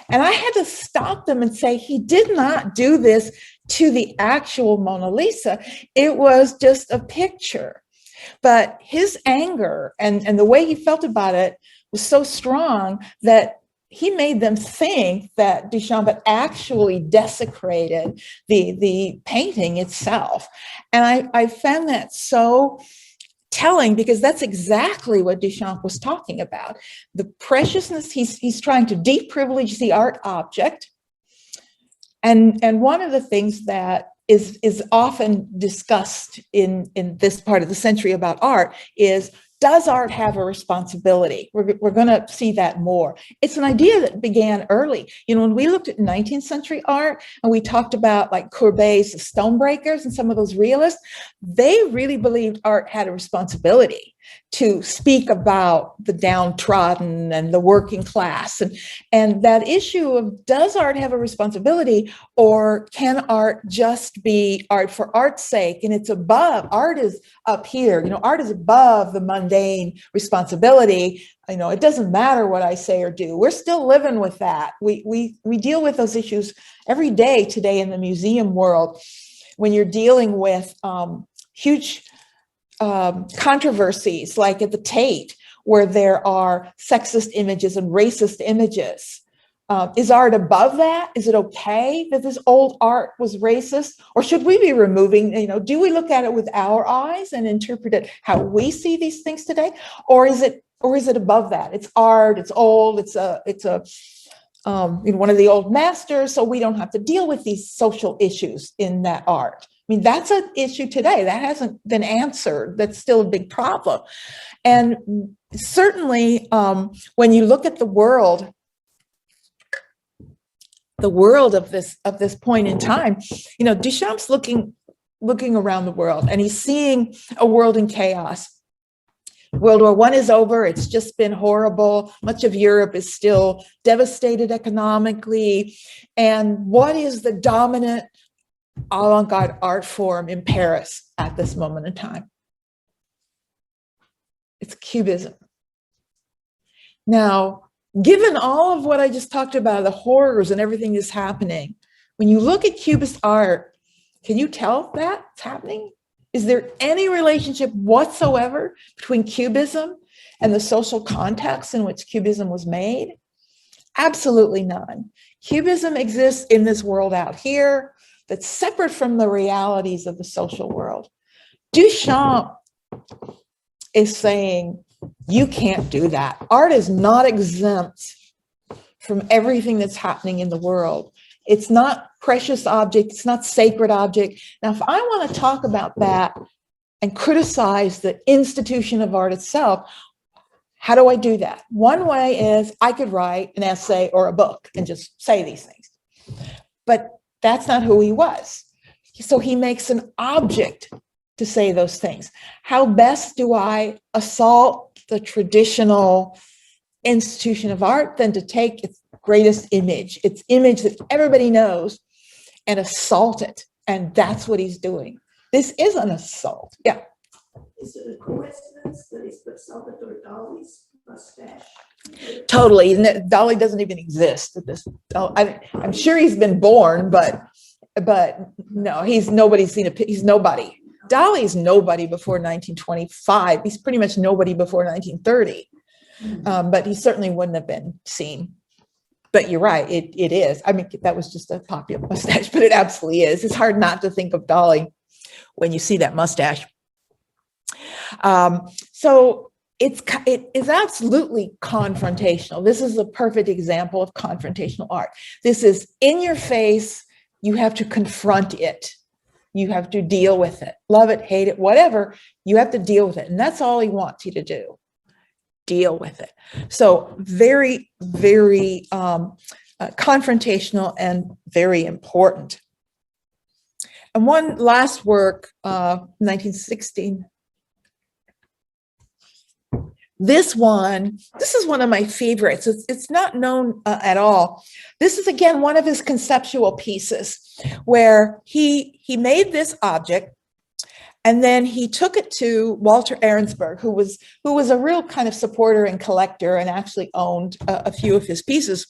And I had to stop them and say, he did not do this to the actual Mona Lisa. It was just a picture. But his anger and the way he felt about it was so strong that he made them think that Duchamp had actually desecrated the painting itself. And I found that so telling, because that's exactly what Duchamp was talking about. The preciousness, he's trying to deprivilege the art object. And one of the things that is often discussed in this part of the century about art is, does art have a responsibility? We're going to see that more. It's an idea that began early. You know, when we looked at 19th century art and we talked about like Courbet's The Stonebreakers and some of those realists, they really believed art had a responsibility to speak about the downtrodden and the working class. And that issue of, does art have a responsibility, or can art just be art for art's sake? And it's above, art is up here, you know, art is above the mundane responsibility. You know, it doesn't matter what I say or do. We're still living with that. We deal with those issues every day today in the museum world, when you're dealing with huge controversies like at the Tate, where there are sexist images and racist images. Is art above that? Is it okay that this old art was racist? Or should we be removing, do we look at it with our eyes and interpret it how we see these things today? Or is it above that? It's art, it's old, it's one of the old masters, so we don't have to deal with these social issues in that art. I mean, that's an issue today that hasn't been answered. That's still a big problem. And certainly when you look at the world of this point in time, Duchamp's looking around the world and he's seeing a world in chaos. World War I is over. It's just been horrible. Much of Europe is still devastated economically. And what is the dominant avant-garde art form in Paris at this moment in time? It's Cubism. Now, given all of what I just talked about, the horrors and everything that's happening, when you look at Cubist art, can you tell that's happening? Is there any relationship whatsoever between Cubism and the social context in which Cubism was made? Absolutely none. Cubism exists in this world out here that's separate from the realities of the social world. Duchamp is saying, you can't do that. Art is not exempt from everything that's happening in the world. It's not precious object, it's not sacred object. Now, if I want to talk about that and criticize the institution of art itself, how do I do that? One way is I could write an essay or a book and just say these things. But that's not who he was. So he makes an object to say those things. How best do I assault the traditional institution of art than to take its greatest image, its image that everybody knows, and assault it? And that's what he's doing. This is an assault. Yeah. Is it a coincidence that he's put Salvador Dali's mustache? Totally. Dali doesn't even exist at this. I'm sure he's been born, but no, nobody's seen he's nobody. Dali's nobody before 1925. He's pretty much nobody before 1930. But he certainly wouldn't have been seen. But you're right, it is. I mean, that was just a popular mustache, but it absolutely is. It's hard not to think of Dali when you see that mustache. So it is absolutely confrontational. This is a perfect example of confrontational art. This is in your face. You have to confront it. You have to deal with it. Love it, hate it, whatever. You have to deal with it. And that's all he wants you to do. Deal with it. So very, very confrontational and very important. And one last work, 1916. This is one of my favorites. It's not known at all. This is, again, one of his conceptual pieces where he made this object and then he took it to Walter Arensberg, who was a real kind of supporter and collector and actually owned a few of his pieces.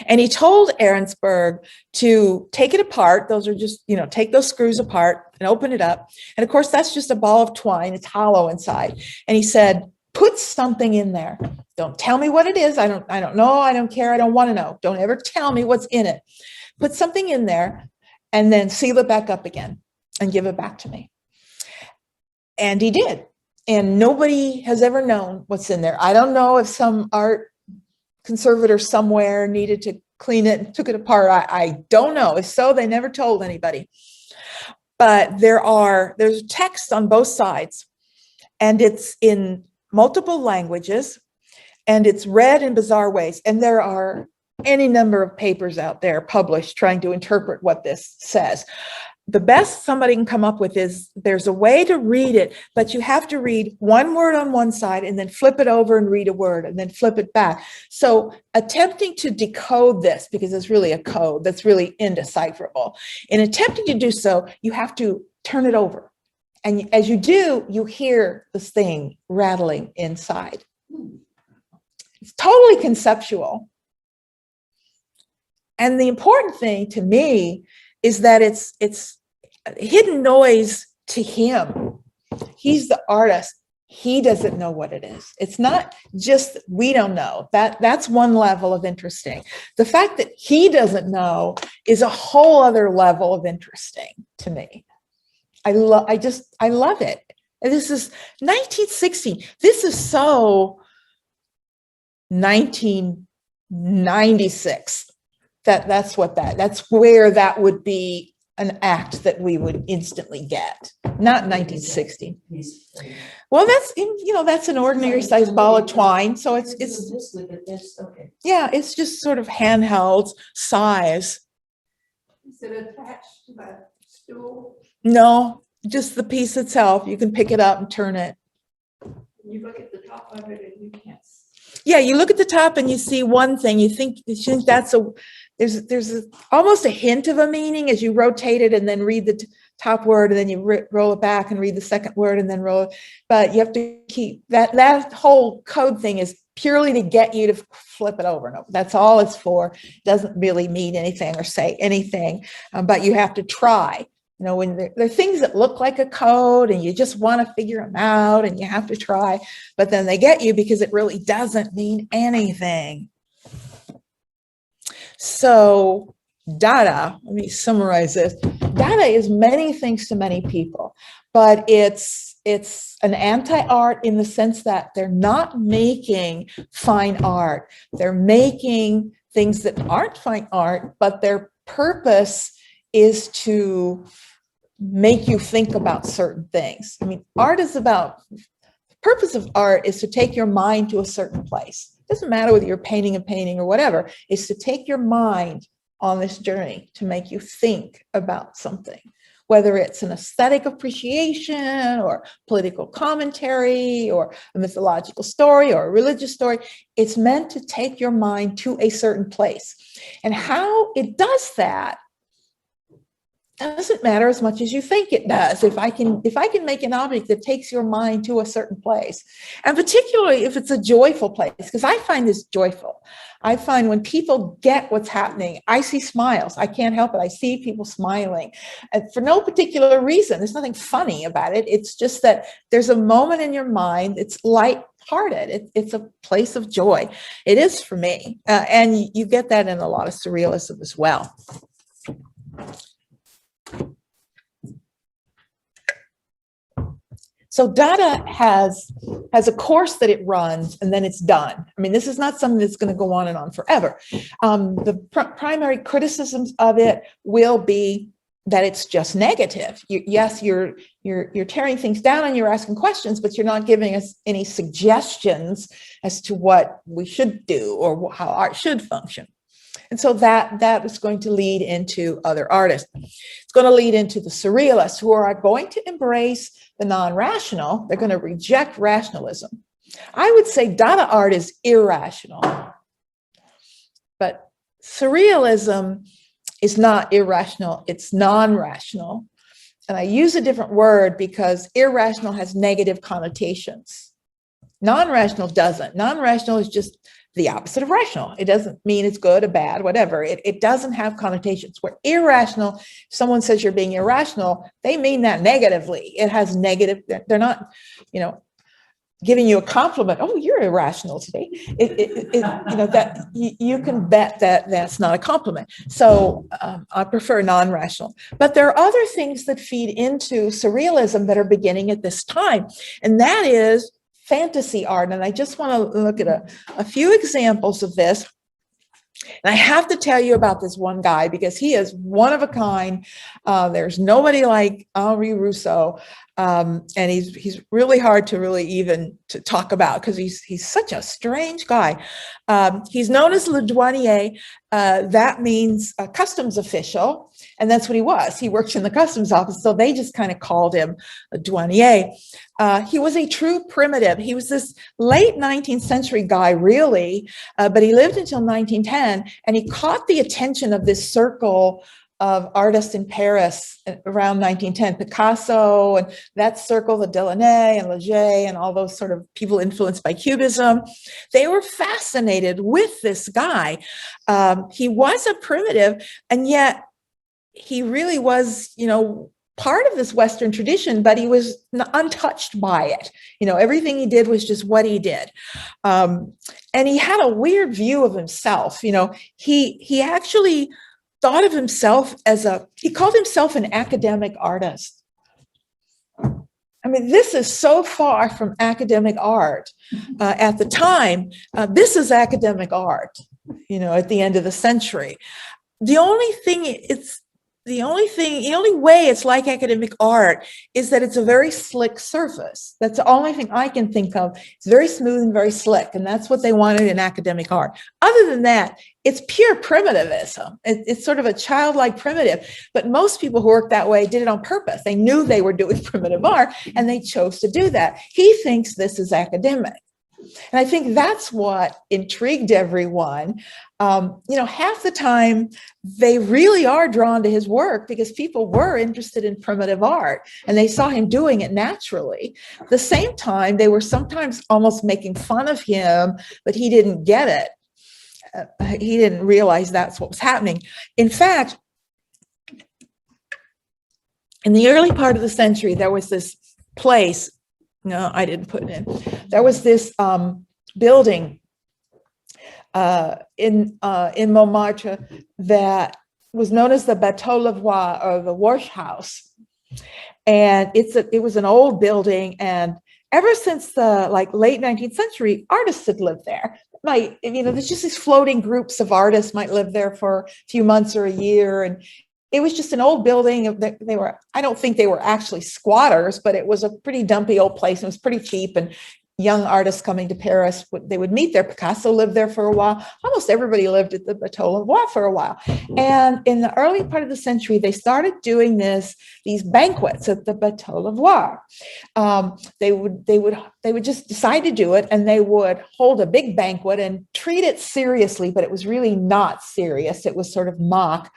And he told Arensberg to take it apart. Those are just, take those screws apart and open it up. And of course, that's just a ball of twine. It's hollow inside. And he said, put something in there. Don't tell me what it is. I don't know. I don't care. I don't want to know. Don't ever tell me what's in it. Put something in there and then seal it back up again and give it back to me. And he did. And nobody has ever known what's in there. I don't know if some art conservator somewhere needed to clean it and took it apart. I don't know. If so, they never told anybody. But there's text on both sides, and it's in multiple languages, and it's read in bizarre ways. And there are any number of papers out there published trying to interpret what this says. The best somebody can come up with is there's a way to read it, but you have to read one word on one side and then flip it over and read a word and then flip it back. So attempting to decode this, because it's really a code that's really indecipherable, in attempting to do so, you have to turn it over. And as you do, you hear this thing rattling inside. It's totally conceptual. And the important thing to me is that it's hidden noise to him. He's the artist. He doesn't know what it is. It's not just we don't know. That's one level of interesting. The fact that he doesn't know is a whole other level of interesting to me. I love it. And this is 1916. This is so 1996. That's where that would be an act that we would instantly get, not 1960. Well, that's an ordinary sized ball of twine. So it's Okay. yeah, it's just sort of handheld size. Is it attached to that stool? No, just the piece itself. You can pick it up and turn it. You look at the top of it and you can't. Yeah, you look at the top and you see one thing. You think that's almost a hint of a meaning as you rotate it and then read the top word, and then you roll it back and read the second word and then roll it. But you have to keep that whole code thing is purely to get you to flip it over and over. That's all it's for. It doesn't really mean anything or say anything, but you have to try. When there are things that look like a code and you just want to figure them out and you have to try, but then they get you because it really doesn't mean anything. So Dada, let me summarize this. Dada is many things to many people, but it's an anti-art in the sense that they're not making fine art. They're making things that aren't fine art, but their purpose is to make you think about certain things. I mean, the purpose of art is to take your mind to a certain place. It doesn't matter whether you're painting or whatever, it's to take your mind on this journey to make you think about something, whether it's an aesthetic appreciation or political commentary or a mythological story or a religious story. It's meant to take your mind to a certain place. And how it does that doesn't matter as much as you think it does. If I can make an object that takes your mind to a certain place, and particularly if it's a joyful place, because I find this joyful. I find when people get what's happening, I see smiles. I can't help it. I see people smiling, and for no particular reason. There's nothing funny about it. It's just that there's a moment in your mind. It's light-hearted. It's a place of joy. It is for me, and you get that in a lot of surrealism as well. So Dada has a course that it runs and then it's done. I mean, this is not something that's going to go on and on forever. The primary criticisms of it will be that it's just negative. Yes, you're tearing things down and you're asking questions, but you're not giving us any suggestions as to what we should do or how art should function. And so that is going to lead into other artists. It's going to lead into the surrealists, who are going to embrace the non-rational. They're going to reject rationalism. I would say Dada art is irrational, but surrealism is not irrational, it's non-rational. And I use a different word because irrational has negative connotations. Non-rational doesn't. Non-rational is just the opposite of rational. It doesn't mean it's good or bad, whatever. It doesn't have connotations. Where irrational, if someone says you're being irrational, they mean that negatively. It has negative, they're not, giving you a compliment. Oh, you're irrational today. That you can bet that that's not a compliment. So I prefer non-rational. But there are other things that feed into surrealism that are beginning at this time. And that is fantasy art. And I just want to look at a few examples of this. And I have to tell you about this one guy because he is one of a kind. There's nobody like Henri Rousseau. And he's really hard to really even to talk about because he's such a strange guy. He's known as Le Douanier. That means a customs official. And that's what he was. He worked in the customs office. So they just kind of called him a douanier. He was a true primitive. He was this late 19th century guy, really, but he lived until 1910. And he caught the attention of this circle of artists in Paris around 1910, Picasso and that circle, the Delaunay and Leger and all those sort of people influenced by Cubism. They were fascinated with this guy. He was a primitive, and yet he really was, part of this Western tradition, but he was untouched by it. Everything he did was just what he did. And he had a weird view of himself. He actually thought of himself he called himself an academic artist. I mean, this is so far from academic art at the time. This is academic art, at the end of the century. The only way it's like academic art is that it's a very slick surface. That's the only thing I can think of. It's very smooth and very slick, and that's what they wanted in academic art. Other than that, it's pure primitivism. It's sort of a childlike primitive, but most people who work that way did it on purpose. They knew they were doing primitive art, and they chose to do that. He thinks this is academic. And I think that's what intrigued everyone. Half the time they really are drawn to his work because people were interested in primitive art and they saw him doing it naturally. At the same time, they were sometimes almost making fun of him, but he didn't get it. He didn't realize that's what was happening. In fact, in the early part of the century, there was this place. No, I didn't put it in. There was this building in Montmartre that was known as the Bateau Lavoir, or the Wash House. And it was an old building, and ever since the late 19th century, artists had lived there. There's just these floating groups of artists might live there for a few months or a year, and it was just an old building. I don't think they were actually squatters, but it was a pretty dumpy old place. It was pretty cheap, and young artists coming to Paris, they would meet there. Picasso lived there for a while. Almost everybody lived at the Bateau Lavoir for a while. And in the early part of the century, they started doing these banquets at the Bateau Lavoir. They would just decide to do it, and they would hold a big banquet and treat it seriously, but it was really not serious. It was sort of mock.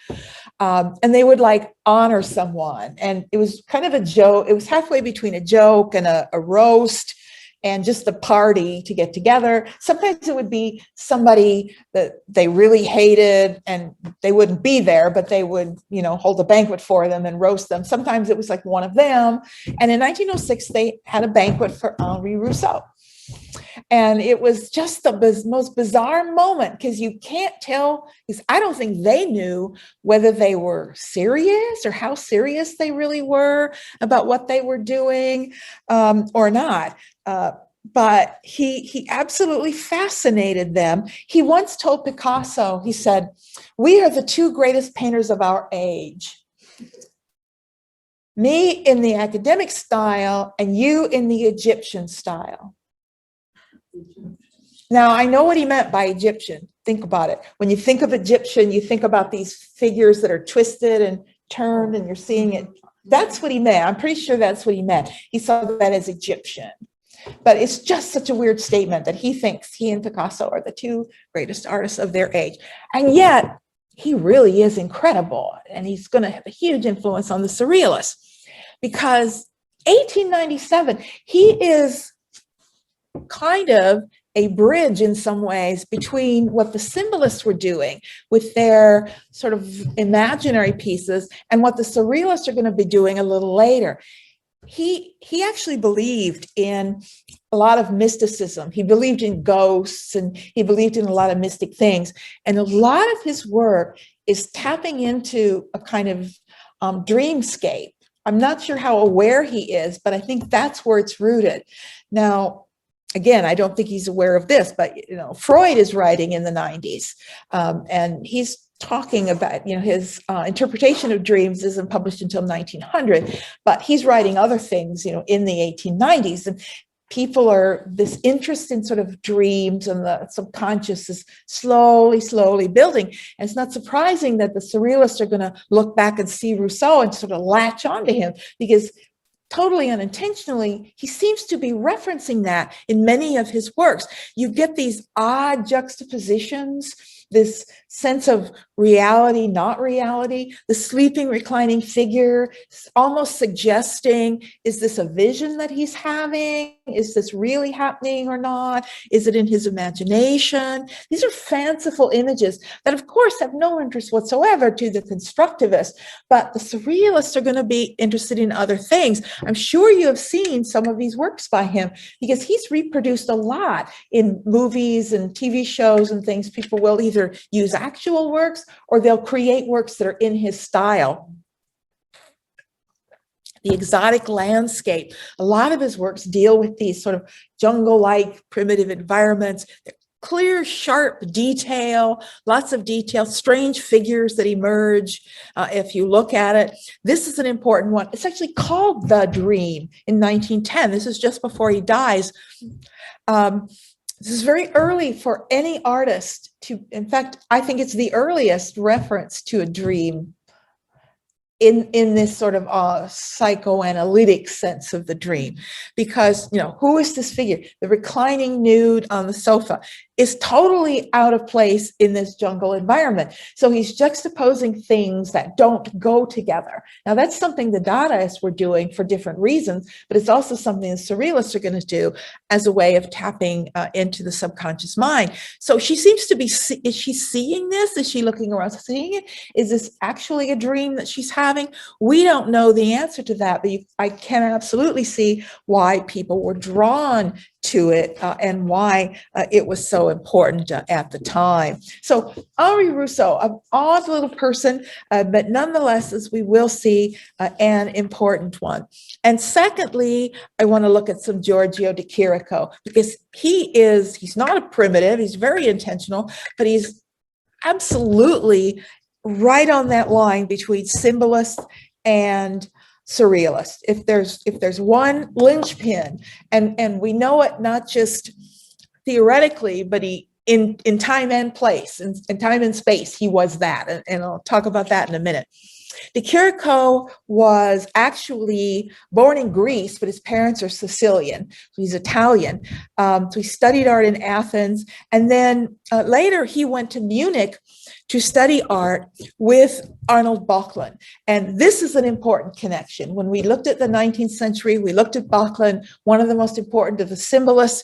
And they would honor someone. And it was kind of a joke. It was halfway between a joke and a roast and just a party to get together. Sometimes it would be somebody that they really hated and they wouldn't be there, but they would, hold a banquet for them and roast them. Sometimes it was one of them. And in 1906, they had a banquet for Henri Rousseau. And it was just the most bizarre moment because you can't tell, because I don't think they knew whether they were serious or how serious they really were about what they were doing or not. But he absolutely fascinated them. He once told Picasso, he said, "We are the two greatest painters of our age. Me in the academic style and you in the Egyptian style." Now, I know what he meant by Egyptian. Think about it. When you think of Egyptian, you think about these figures that are twisted and turned, and you're seeing it. That's what he meant. I'm pretty sure that's what he meant. He saw that as Egyptian. But it's just such a weird statement that he thinks he and Picasso are the two greatest artists of their age. And yet, he really is incredible. And he's going to have a huge influence on the Surrealists. Because 1897, he is kind of a bridge in some ways between what the symbolists were doing with their sort of imaginary pieces and what the Surrealists are going to be doing a little later. He actually believed in a lot of mysticism. He believed in ghosts, and he believed in a lot of mystic things. And a lot of his work is tapping into a kind of dreamscape. I'm not sure how aware he is, but I think that's where it's rooted. Now, again, I don't think he's aware of this, but Freud is writing in the 90s, and he's talking about, his interpretation of dreams isn't published until 1900, but he's writing other things, in the 1890s. And this interest in sort of dreams and the subconscious is slowly building. And it's not surprising that the Surrealists are going to look back and see Rousseau and sort of latch onto him, because totally unintentionally, he seems to be referencing that in many of his works. You get these odd juxtapositions this sense of reality, not reality, the sleeping, reclining figure, almost suggesting, is this a vision that he's having? Is this really happening or not? Is it in his imagination? These are fanciful images that, of course, have no interest whatsoever to the constructivists, but the surrealists are going to be interested in other things. I'm sure you have seen some of these works by him because he's reproduced a lot in movies and TV shows and things. People will either use actual works or they'll create works that are in his style. The exotic landscape, a lot of his works deal with these sort of jungle-like primitive environments. Clear, sharp detail, lots of detail, strange figures that emerge if you look at it. This is an important one. It's actually called The Dream in 1910. This is just before he dies. This is very early for any artist to, in fact, I think it's the earliest reference to a dream in this sort of psychoanalytic sense of the dream, because, you know, who is this figure? The reclining nude on the sofa is totally out of place in this jungle environment. So he's juxtaposing things that don't go together. Now that's something the Dadaists were doing for different reasons, but it's also something the Surrealists are going to do as a way of tapping into the subconscious mind. So she seems to be, is she seeing this? Is she looking around seeing it? Is this actually a dream that she's having? We don't know the answer to that, but I can absolutely see why people were drawn to it and why it was so important at the time. So Henri Rousseau, an odd little person, but nonetheless, as we will see, an important one. And secondly, I want to look at some Giorgio de Chirico, because he's not a primitive, he's very intentional, but he's absolutely right on that line between symbolist and surrealist. If there's one linchpin, and we know it not just theoretically, but in time and place, in time and space, he was that, and I'll talk about that in a minute. De Chirico was actually born in Greece, but his parents are Sicilian. So he's Italian. So he studied art in Athens, and then later he went to Munich to study art with Arnold Böcklin. And this is an important connection. When we looked at the 19th century, we looked at Böcklin, one of the most important of the symbolists.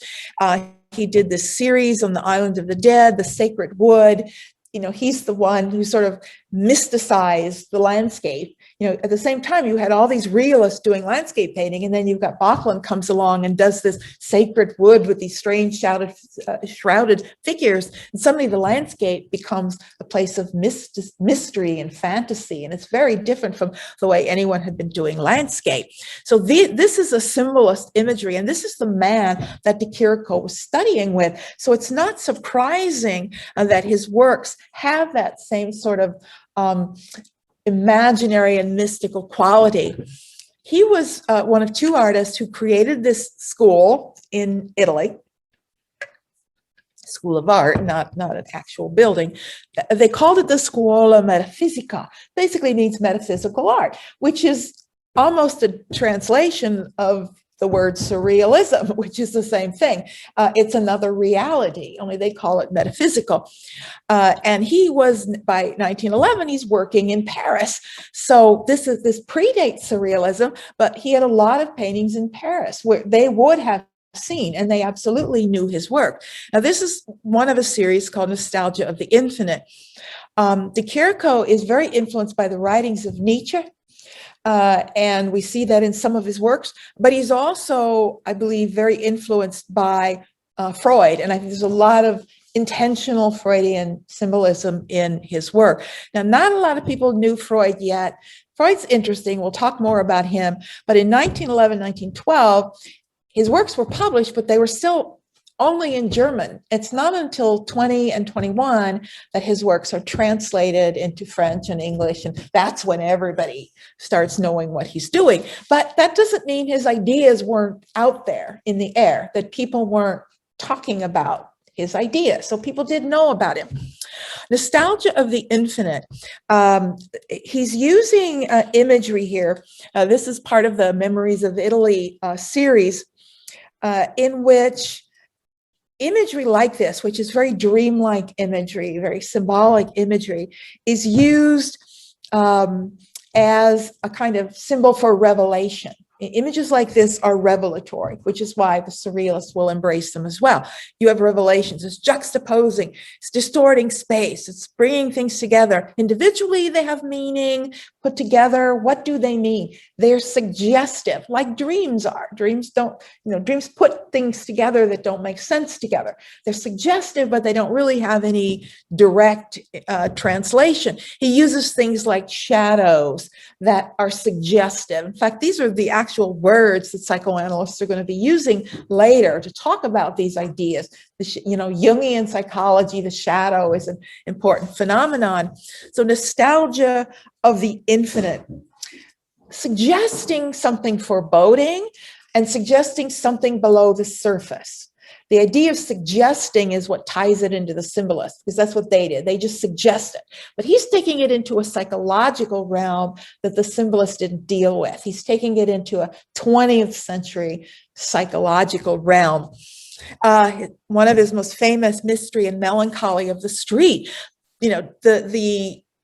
He did this series on the Island of the Dead, The Sacred Wood. You know, he's the one who sort of mysticized the landscape. You know, at the same time, you had all these realists doing landscape painting, and then you've got Böcklin comes along and does this sacred wood with these strange shrouded figures. And suddenly the landscape becomes a place of mystery and fantasy. And it's very different from the way anyone had been doing landscape. So this is a symbolist imagery, and this is the man that de Chirico was studying with. So it's not surprising that his works have that same sort of imaginary and mystical quality. He was one of two artists who created this school in Italy, School of Art, not an actual building. They called it the Scuola Metafisica, basically means metaphysical art, which is almost a translation of the word surrealism, which is the same thing. It's another reality, only they call it metaphysical. And he was, by 1911, he's working in Paris. So this predates surrealism, but he had a lot of paintings in Paris where they would have seen, and they absolutely knew his work. Now, this is one of a series called Nostalgia of the Infinite. De Chirico is very influenced by the writings of Nietzsche, and we see that in some of his works, but he's also, I believe, very influenced by Freud, and I think there's a lot of intentional Freudian symbolism in his work. Now, not a lot of people knew Freud yet. Freud's interesting, we'll talk more about him, but in 1911, 1912, his works were published, but they were still only in German. It's not until 20 and 21 that his works are translated into French and English, and that's when everybody starts knowing what he's doing. But that doesn't mean his ideas weren't out there in the air, that people weren't talking about his ideas. So people did know about him. Nostalgia of the Infinite. He's using imagery here. This is part of the Memories of Italy series, in which imagery like this, which is very dreamlike imagery, very symbolic imagery, is used as a kind of symbol for revelation. Images like this are revelatory, which is why the surrealists will embrace them as well. You have revelations, it's juxtaposing, it's distorting space, it's bringing things together. Individually, they have meaning, put together. What do they mean? They're suggestive, like dreams are. Dreams don't, dreams put things together that don't make sense together. They're suggestive, but they don't really have any direct translation. He uses things like shadows that are suggestive. In fact, these are the actual words that psychoanalysts are going to be using later to talk about these ideas. Jungian psychology, the shadow is an important phenomenon. So nostalgia of the infinite, suggesting something foreboding and suggesting something below the surface. The idea of suggesting is what ties it into the symbolist, because that's what they did. They just suggested. But he's taking it into a psychological realm that the symbolist didn't deal with. He's taking it into a 20th century psychological realm. One of his most famous, Mystery and Melancholy of the Street,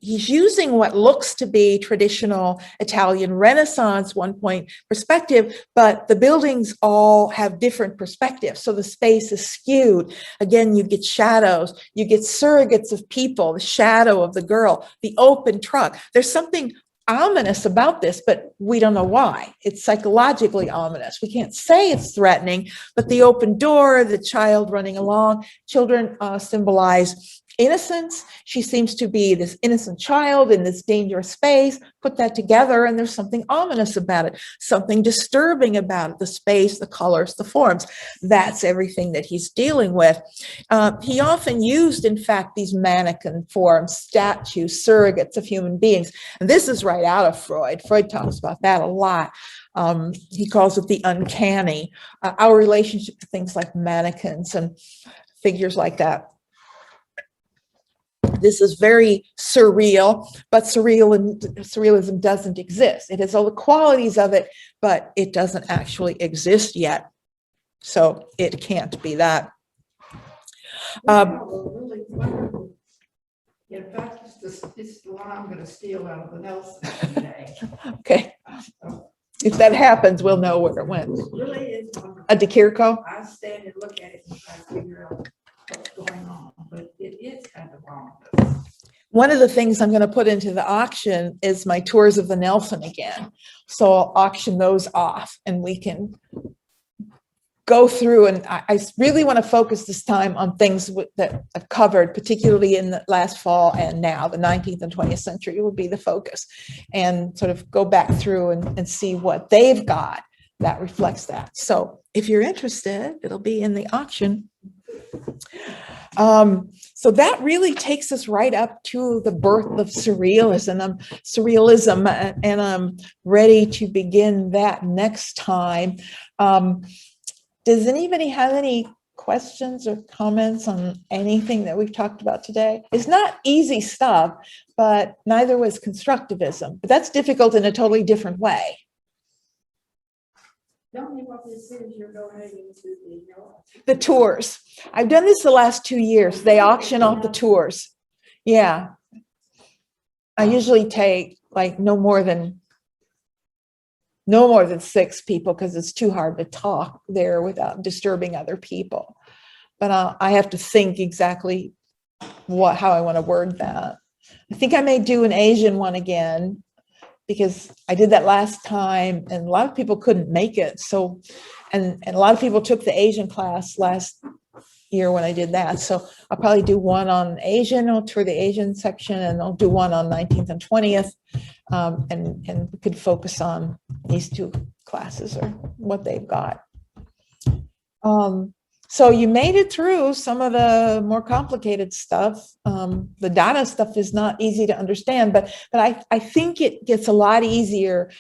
he's using what looks to be traditional Italian Renaissance one-point perspective, but the buildings all have different perspectives. So the space is skewed. Again, you get shadows, you get surrogates of people, the shadow of the girl, the open truck. There's something ominous about this, but we don't know why. It's psychologically ominous. We can't say it's threatening, but the open door, the child running along, children symbolize innocence. She seems to be this innocent child in this dangerous space. Put that together, and there's something ominous about it, something disturbing about it, the space, the colors, the forms. That's everything that he's dealing with. He often used, in fact, these mannequin forms, statues, surrogates of human beings. And this is right out of Freud. Freud talks about that a lot. He calls it the uncanny, our relationship to things like mannequins and figures like that. This is very surreal, but surrealism doesn't exist. It has all the qualities of it, but it doesn't actually exist yet. So it can't be that. Really wonderful. In fact, it's the one I'm going to steal out of the Nelson today. Okay. If that happens, we'll know where it went. It really is wonderful. A De Chirico? I stand and look at it and try to figure out what's going on, but it is kind of ominous. One of the things I'm going to put into the auction is my tours of the Nelson again. So I'll auction those off and we can go through, and I really want to focus this time on things that I've covered, particularly in the last fall and now, the 19th and 20th century will be the focus, and sort of go back through and see what they've got that reflects that. So if you're interested, it'll be in the auction. So that really takes us right up to the birth of surrealism, and I'm ready to begin that next time. Does anybody have any questions or comments on anything that we've talked about today? It's not easy stuff, but neither was constructivism. But that's difficult in a totally different way. Tell me what this is you're donating to The tours. I've done this the last 2 years. They auction off the tours. Yeah. I usually take like no more than 6 people because it's too hard to talk there without disturbing other people. But I have to think exactly how I want to word that. I think I may do an Asian one again, because I did that last time and a lot of people couldn't make it. So, and a lot of people took the Asian class last year when I did that. So I'll probably do one on Asian, I'll tour the Asian section, and I'll do one on 19th and 20th. And we could focus on these 2 classes or what they've got. So you made it through some of the more complicated stuff. The data stuff is not easy to understand, but I think it gets a lot easier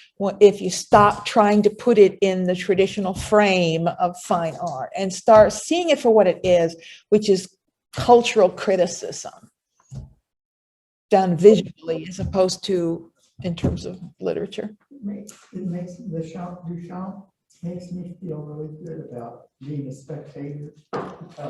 if you stop trying to put it in the traditional frame of fine art and start seeing it for what it is, which is cultural criticism done visually as opposed to in terms of literature. It makes the Duchamp Makes me feel really good about being a spectator.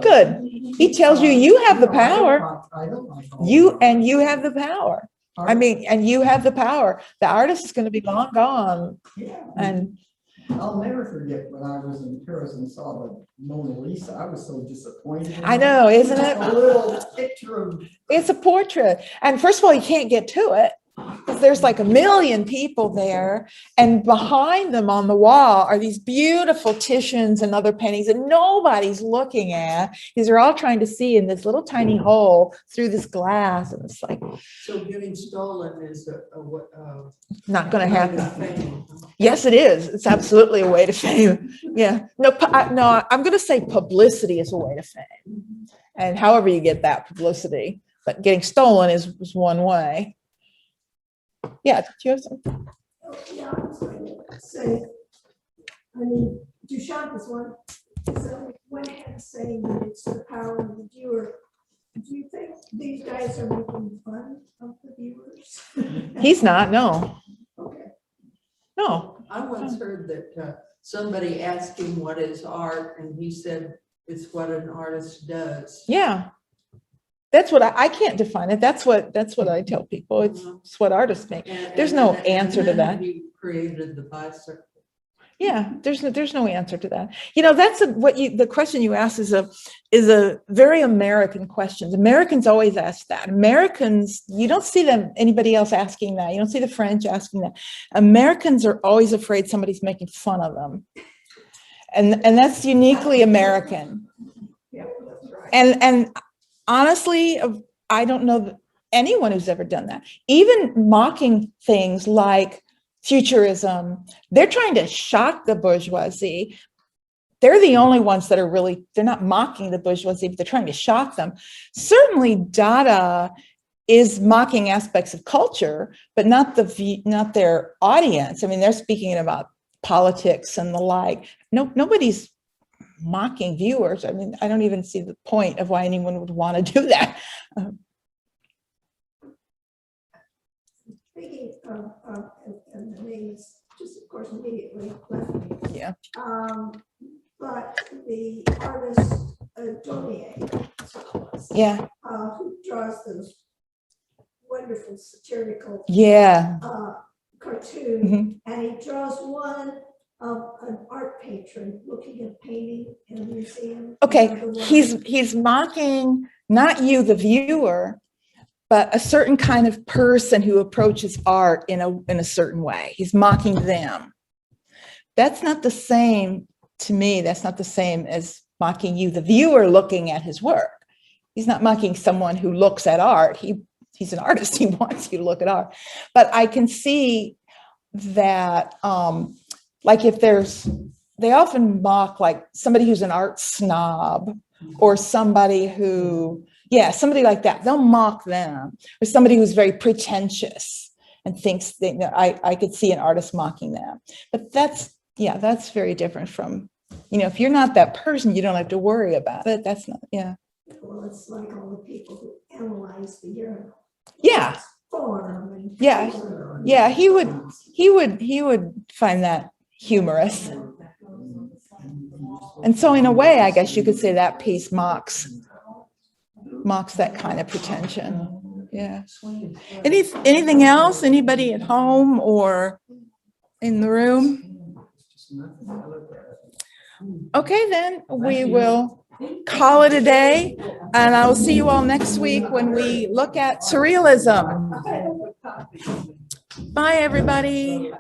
Good. He tells you have the power. I don't like all You that. have the power. I Art- mean, and you have the power. The artist is going to be long gone. Yeah. And I'll never forget when I was in Paris and saw the Mona Lisa. I was so disappointed. in I it. know, isn't Just it? a little picture of, It's a portrait. And first of all, you can't get to it because there's like a million people there. And behind them on the wall are these beautiful Titians and other paintings that nobody's looking at. These are all trying to see in this little tiny hole through this glass. And it's like, So getting stolen is not going to happen. fame. Yes, it is. It's absolutely a way to fame. Yeah. No, no, I'm going to say publicity is a way to fame. And however you get that publicity, but getting stolen is one way. Yeah. Do you have some? Yeah, I was going to say, I mean, Duchamp is one, so went ahead saying that it's the power of the viewer. Do you think these guys are making fun of the viewers? He's not. No, Okay. no. I once heard that somebody asked him what is art, and he said it's what an artist does. Yeah. That's what I can't define it. That's what I tell people. It's what artists make. There's no answer to then that. He created the bicycle. Yeah, there's no answer to that. You know, that's the question you asked is a very American question. Americans always ask that. Americans, you don't see anybody else asking that. You don't see the French asking that. Americans are always afraid somebody's making fun of them. And that's uniquely American. yeah, that's right. And honestly, I don't know anyone who's ever done that. Even mocking things like futurism, they're trying to shock the bourgeoisie. They're the only ones that they're not mocking the bourgeoisie, but they're trying to shock them. Certainly Dada is mocking aspects of culture, but not their audience. I mean, they're speaking about politics and the like. Nobody's mocking viewers. I mean, I don't even see the point of why anyone would want to do that. Speaking of, and the names just of course immediately left me. Yeah. But the artist Donier, Yeah. who draws those wonderful satirical Yeah. cartoon, and he draws one of an art patron looking at painting in a museum. Okay. Another one- He's mocking not you, the viewer, but a certain kind of person who approaches art in a certain way. He's mocking them. That's not the same to me. That's not the same as mocking you, the viewer, looking at his work. He's not mocking someone who looks at art. He's an artist. He wants you to look at art. But I can see that, like if they often mock like somebody who's an art snob or somebody who, somebody like that. They'll mock them, or somebody who's very pretentious and thinks that I could see an artist mocking them. But that's very different from, if you're not that person, you don't have to worry about it. That's not, Well, it's like all the people who analyze the urinal. Yeah. Form and Yeah. color. Yeah, he would find that humorous. And so in a way, I guess you could say that piece mocks that kind of pretension. Yeah. Anything else? Anybody at home or in the room? Okay, then we will call it a day, and I will see you all next week when we look at surrealism. Bye, everybody.